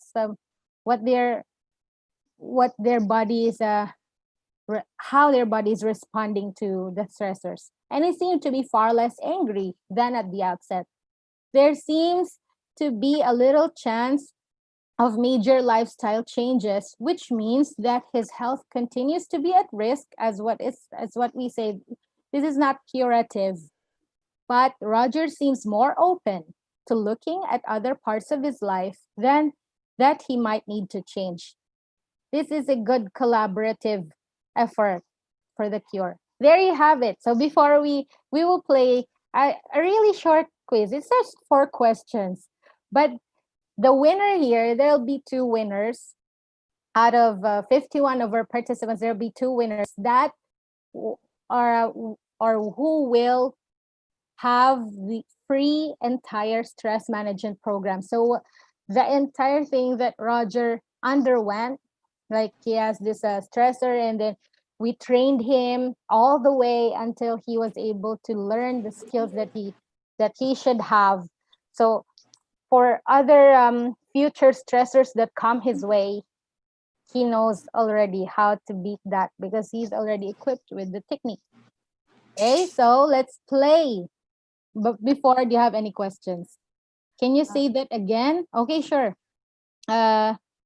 their body is how their body is responding to the stressors. And it seemed to be far less angry than at the outset. There seems to be a little chance of major lifestyle changes, which means that his health continues to be at risk, as what we say. This is not curative, but Roger seems more open to looking at other parts of his life than that he might need to change. This is a good collaborative effort for the cure. There you have it. So before we will play a really short quiz. It's just 4 questions, but the winner here, there'll be 2 winners out of 51 of our participants. There'll be 2 winners that are or who will have the free entire stress management program. So the entire thing that Roger underwent, like he has this stressor, and then we trained him all the way until he was able to learn the skills that he should have. So for other future stressors that come his way, he knows already how to beat that because he's already equipped with the technique. Okay, so let's play. But before, do you have any questions? Can you say that again? Okay, sure.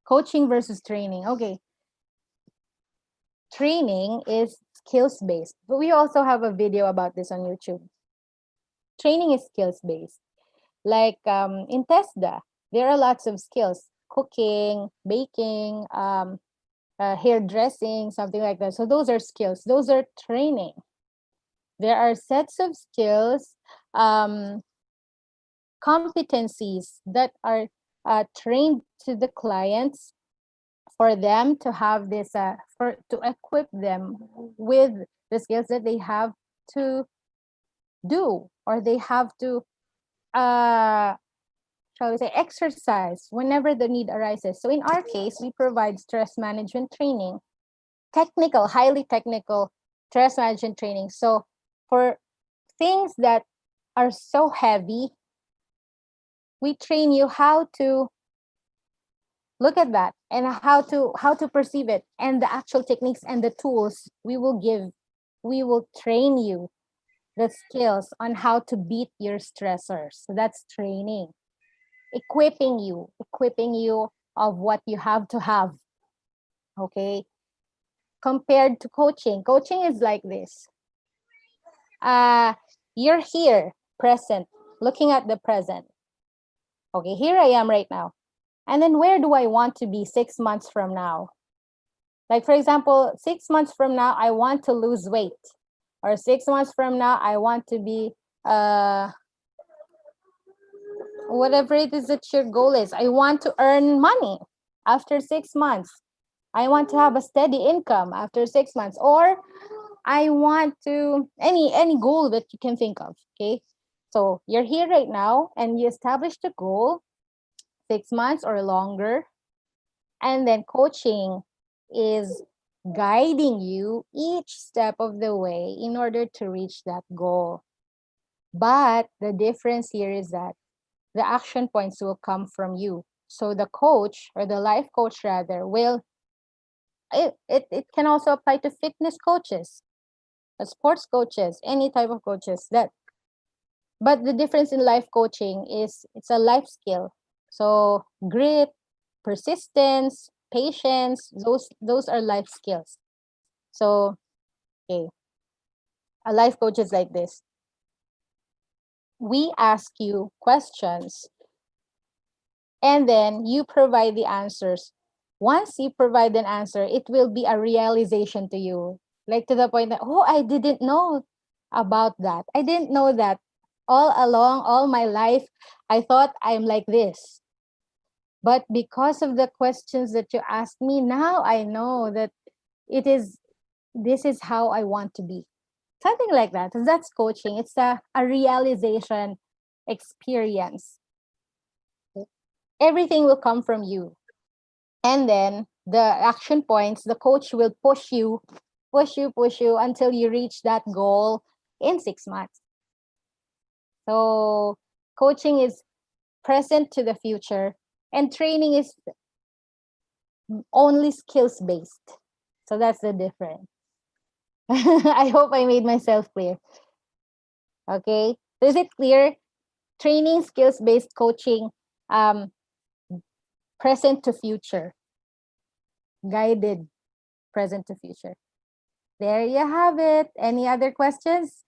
Coaching versus training. Okay. Training is skills based, but we also have a video about this on YouTube. Training is skills based. Like in TESDA, there are lots of skills: cooking, baking, hairdressing, something like that. So those are skills. Those are training. There are sets of skills, competencies that are trained to the clients for them to have this, to equip them with the skills that they have to do, or they have to shall we say, exercise whenever the need arises. So in our case, we provide stress management training, technical, highly technical stress management training. So for things that are so heavy, we train you how to look at that and how to perceive it, and the actual techniques and the tools we will train you the skills on how to beat your stressors. So that's training. Equipping you of what you have to have. Okay, compared to coaching is like this. You're here, present, looking at the present. Okay, here I am right now, and then where do I want to be 6 months from now? Like, for example, 6 months from now I want to lose weight, or 6 months from now I want to be whatever it is that your goal is. I want to earn money after 6 months. I want to have a steady income after 6 months, or I want to any goal that you can think of. Okay, so you're here right now and you established a goal, 6 months or longer, and then coaching is guiding you each step of the way in order to reach that goal. But the difference here is that the action points will come from you. So the coach, or the life coach rather, will, it can also apply to fitness coaches, sports coaches, any type of coaches. But the difference in life coaching is it's a life skill. So grit, persistence, patience, those are life skills. So, okay, a life coach is like this. We ask you questions and then you provide the answers. Once you provide an answer, it will be a realization to you. Like to the point that, oh, I didn't know about that. I didn't know that all along, all my life, I thought I'm like this. But because of the questions that you asked me, now I know that this is how I want to be. Something like that. That's coaching. It's a realization experience. Everything will come from you. And then the action points, the coach will push you until you reach that goal in 6 months. So coaching is present to the future, and training is only skills based. So that's the difference. I hope I made myself clear. Okay. So is it clear? Training, skills based coaching, um, present to future, guided present to future. There you have it. Any other questions?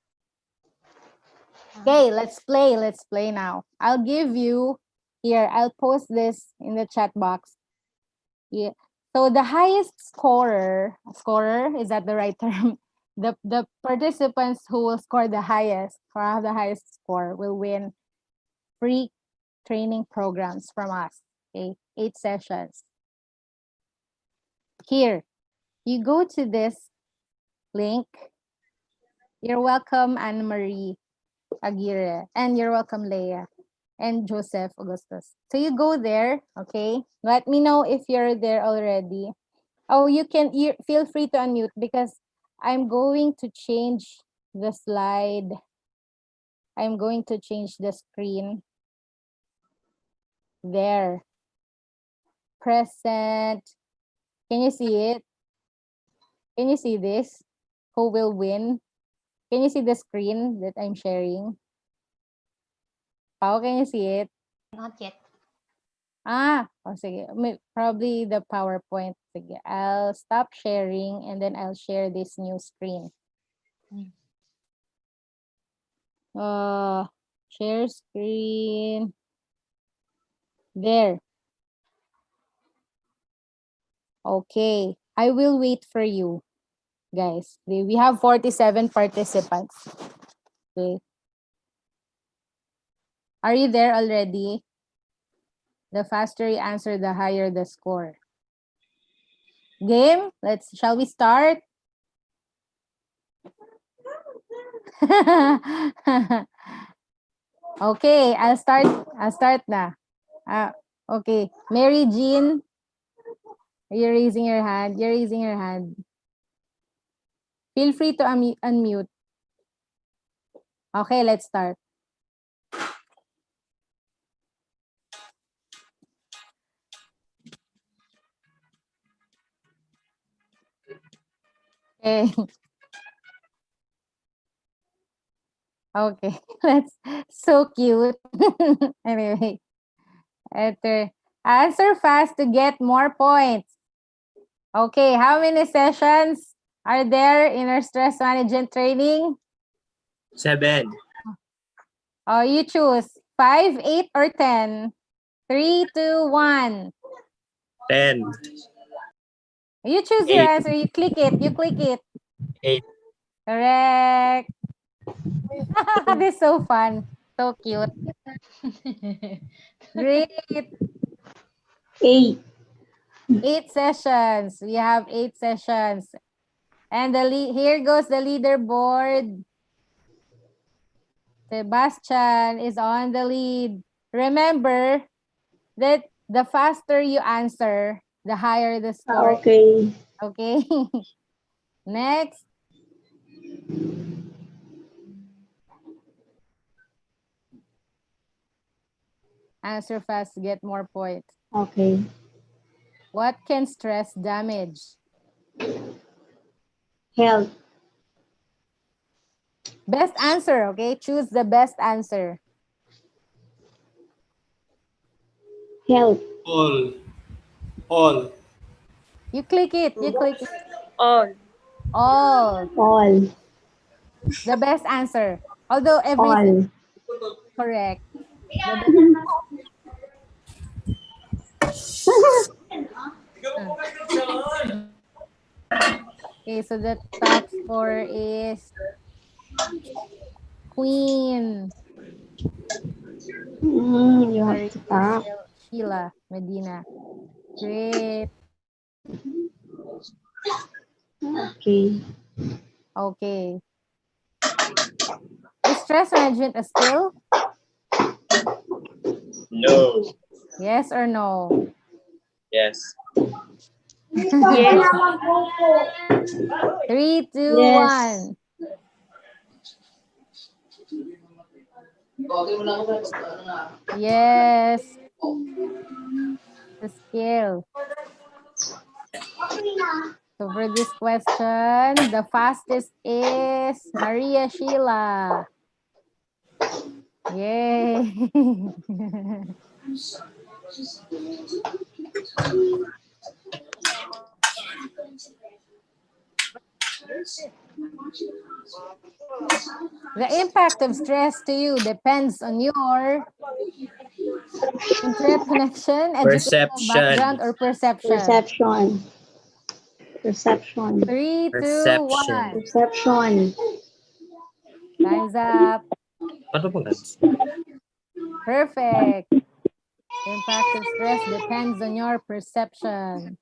Okay, let's play. Let's play now. I'll give you here. I'll post this in the chat box. Yeah. So the highest scorer, is that the right term? The participants who will score the highest, or have the highest score, will win free training programs from us. Okay, 8 sessions. Here, you go to this link. You're welcome, Anne Marie Aguirre, and you're welcome, Leah and Joseph Augustus. So you go there, okay? Let me know if you're there already. Oh, you feel free to unmute because I'm going to change the slide. I'm going to change the screen. There. Present. Can you see it? Can you see this? Who will win? Can you see the screen that I'm sharing? How can you see it? Not yet. Oh, sige. Probably the PowerPoint. Sige. I'll stop sharing and then I'll share this new screen. Share screen. There. Okay. I will wait for you, guys. We have 47 participants. Okay. Are you there already? The faster you answer, the higher the score. Game? Shall we start? Okay, I'll start na. Okay, Mary Jean, you're raising your hand. You're raising your hand. Feel free to unmute. Okay, let's start. Okay. Okay, so cute. Anyway, answer fast to get more points. Okay, how many sessions are there in our stress management training? 7. Oh, you choose 5, 8, or 10. 3, 2, 1. 10. You choose your 8. answer. You click it. 8. Correct. This is so fun. So cute. Great. 8. 8 sessions. We have 8 sessions. And here goes the leaderboard. Sebastian is on the lead. Remember that the faster you answer, the higher the score. Okay. Okay. Next. Answer fast, get more points. Okay. What can stress damage? Health. Best answer, okay? Choose the best answer. Health. All. You click it. You click it. All. All. All. The best answer. Although everything All. correct. The best. Okay, so the top score is Queen You have Maria to stop. Sheila Medina. Great. Okay. Okay. Is stress management a skill? No. Yes or no? Yes. Yes. 3, 2, Yes. 1. Yes, the skill. So for this question, the fastest is Maria Sheila. Yay. The impact of stress to you depends on your internet connection, educational Perception. background, or perception. Perception. Perception. 3, 2, Perception. 1. Perception. Time's up. Ano po guys? Perfect. Impact of stress depends on your perception.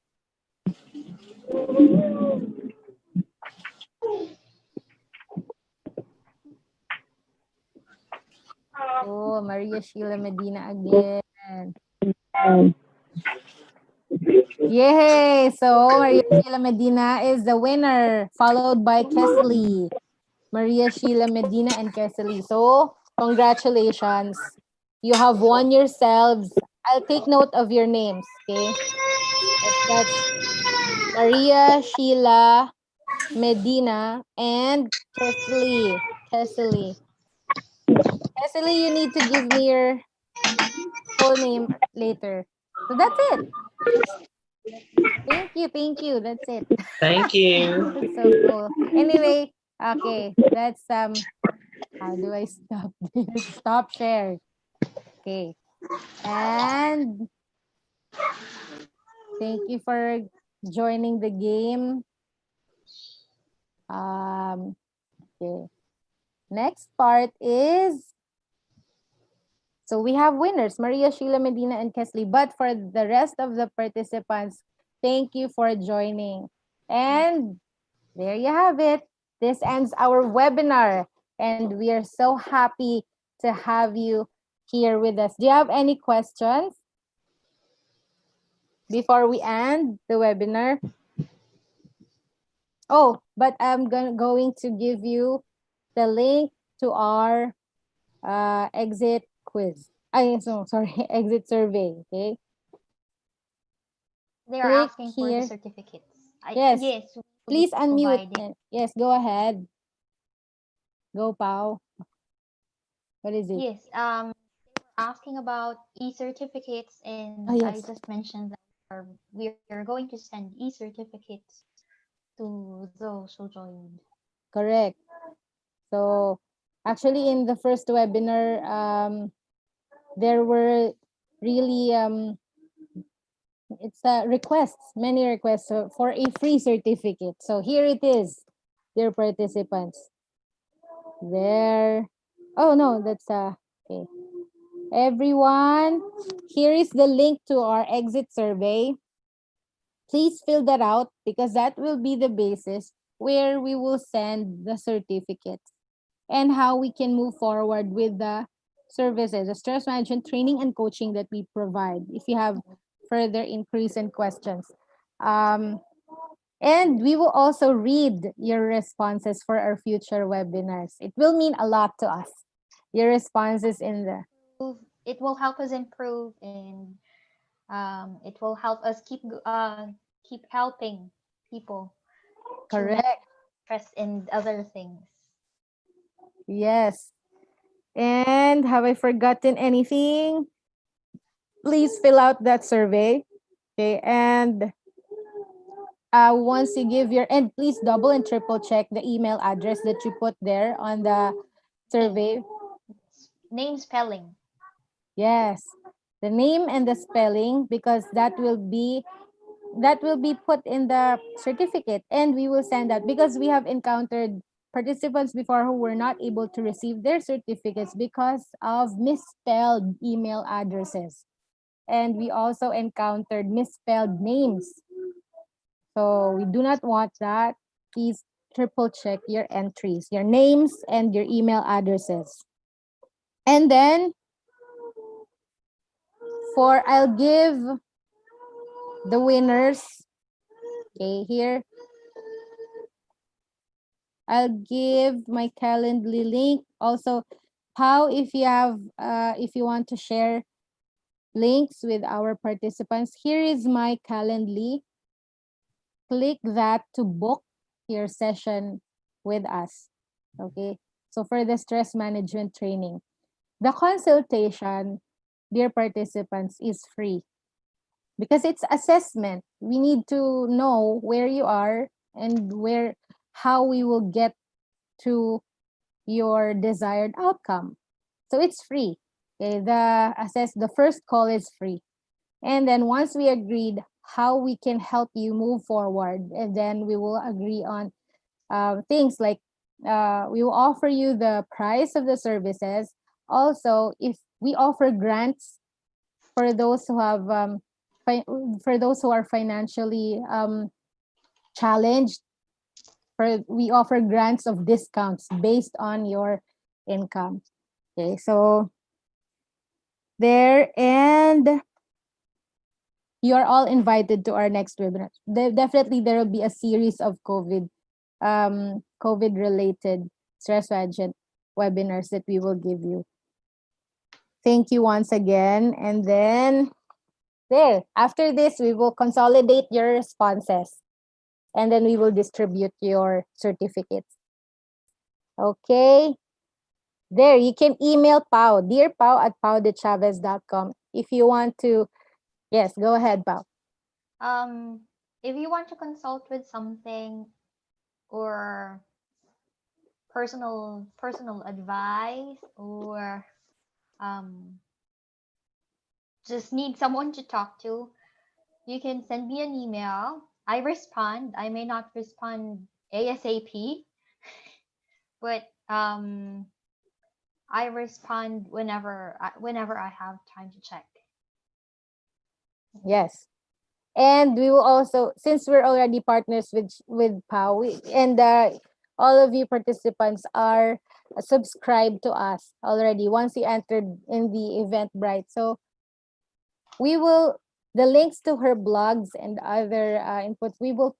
Oh, Maria Sheila Medina again. Yay! So, Maria Sheila Medina is the winner, followed by Kesley. Maria Sheila Medina and Kesley. So, congratulations. You have won yourselves. I'll take note of your names, okay? That's Maria Sheila Medina and Kesley. Kesley. Kesley, you need to give me your full name later. So that's it. Thank you. That's it. Thank you. That's so cool. Anyway, okay, let's how do I stop this? Stop share. Okay. And thank you for joining the game. Okay. Next part is, so we have winners, Maria Sheila Medina and Kesley. But for the rest of the participants, thank you for joining. And there you have it. This ends our webinar. And we are so happy to have you here with us. Do you have any questions before we end the webinar? Oh, but I'm going to give you the link to our exit quiz. Sorry, exit survey, okay? They are Click asking for here. the certificates. Yes. Yes. we will Please be unmute. providing. Yes, go ahead. Go, Pao. What is it? Yes. They were asking about e-certificates, and Oh, I yes. just mentioned that we are going to send e-certificates to those who joined. Correct. So actually in the first webinar, there were really requests, many requests for a free certificate. So here it is, dear participants. There. Oh no, that's okay. Everyone, here is the link to our exit survey. Please fill that out because that will be the basis where we will send the certificates and how we can move forward with the services, the stress management training and coaching that we provide if you have further inquiries and questions. And we will also read your responses for our future webinars. It will mean a lot to us. Your responses in the it will help us improve, and it will help us keep helping people to manage Correct. stress and other things. Yes. And have I forgotten anything? Please fill out that survey. Okay. And once you give your, and please double and triple check the email address that you put there on the survey. Name spelling. Yes. The name and the spelling, because that will be put in the certificate, and we will send that because we have encountered participants before who were not able to receive their certificates because of misspelled email addresses, and we also encountered misspelled names. So we do not want that. Please triple check your entries, your names and your email addresses. And then I'll give the winners. Okay, here I'll give my Calendly link. Also, how if you want to share links with our participants, here is my Calendly. Click that to book your session with us. Okay. So for the stress management training, the consultation, dear participants, is free because it's assessment. We need to know where you are and how we will get to your desired outcome. So it's free. Okay, the first call is free. And then once we agreed how we can help you move forward, and then we will agree on things like we will offer you the price of the services. Also, if we offer grants for those who have for those who are financially challenged, we offer grants of discounts based on your income. Okay, so there, and you are all invited to our next webinar. Definitely, there will be a series of COVID related stress management webinars that we will give you. Thank you once again, and then there. After this, we will consolidate your responses, and then we will distribute your certificates. Okay. There, you can email Pau, dear Pau at paudechavez.com if you want to. Yes, go ahead, Pau. If you want to consult with something, or personal advice, or just need someone to talk to, you can send me an email. I respond. I may not respond ASAP, but I respond whenever I have time to check. Yes. And we will also, since we're already partners with Pau, and all of you participants are subscribed to us already once you entered in the Eventbrite. So we will, the links to her blogs and other inputs, we will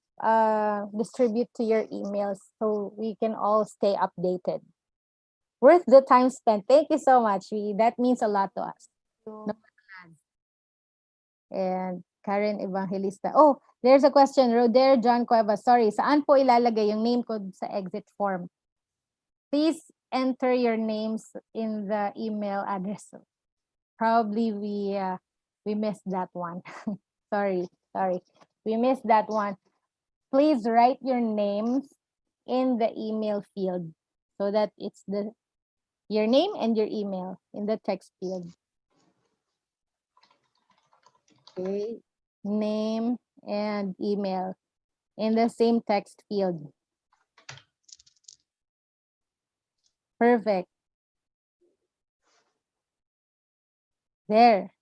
distribute to your emails so we can all stay updated. Worth the time spent. Thank you so much. That means a lot to us. So, And Karen Evangelista. Oh, there's a question. Roder John Cueva. Sorry, saan po ilalagay yung name ko sa exit form? Please enter your names in the email address. Probably we missed that one. sorry. We missed that one. Please write your names in the email field so that it's your name and your email in the text field. Okay. Name and email in the same text field. Perfect. There.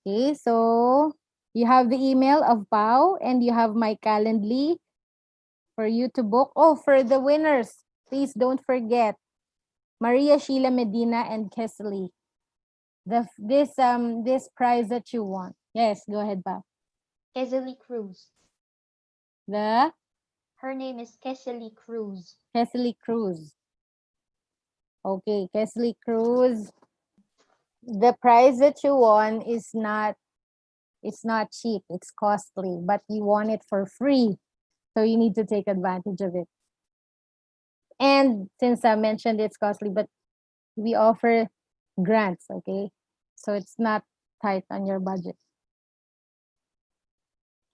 Okay, so you have the email of Pau and you have my Calendly for you to book. Oh, for the winners, please don't forget Maria Sheila Medina and Kesley. This prize that you want. Yes, go ahead, Pau. Kesley Cruz. Her name is Kesley Cruz. Kesley Cruz. Okay, Kesley Cruz. the prize that you won is not, it's not cheap, it's costly, but you want it for free. So you need to take advantage of it. And since I mentioned it's costly, but we offer grants, okay? So it's not tight on your budget.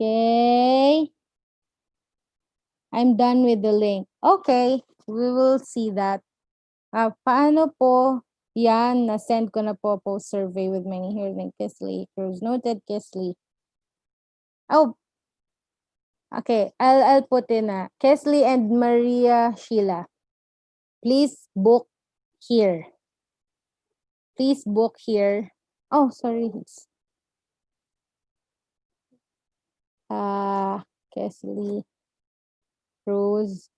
Okay. I'm done with the link. Okay, we will see that. Paano po yan? Na-send ko na po post survey with many here. Link Kesley. Cruz noted, Kesley. Oh, okay. I'll put in Kesley and Maria Sheila. Please book here. Please book here. Oh, sorry. Kesley, Cruz.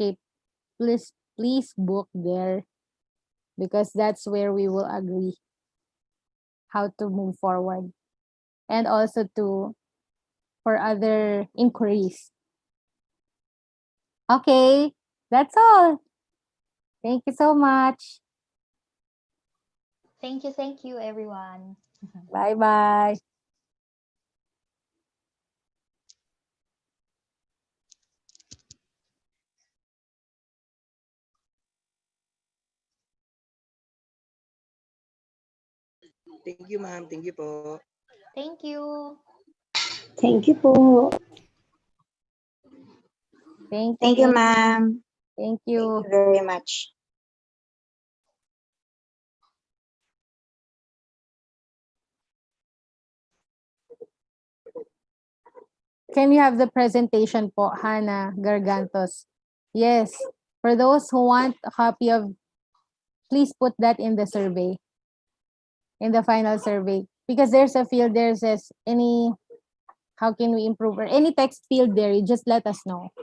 Okay, please book there because that's where we will agree how to move forward and also to for other inquiries. Okay, that's all. Thank you so much. Thank you, everyone. Bye-bye. Thank you, ma'am. Thank you po. Thank you. Thank you po. Thank you. ma'am. Thank Thank you. you very much. Can you have the presentation po, Hannah Gargantos? Yes. For those who want a copy of, please put that in the survey, in the final survey. Because there's a field there says how can we improve or any text field there, you just let us know.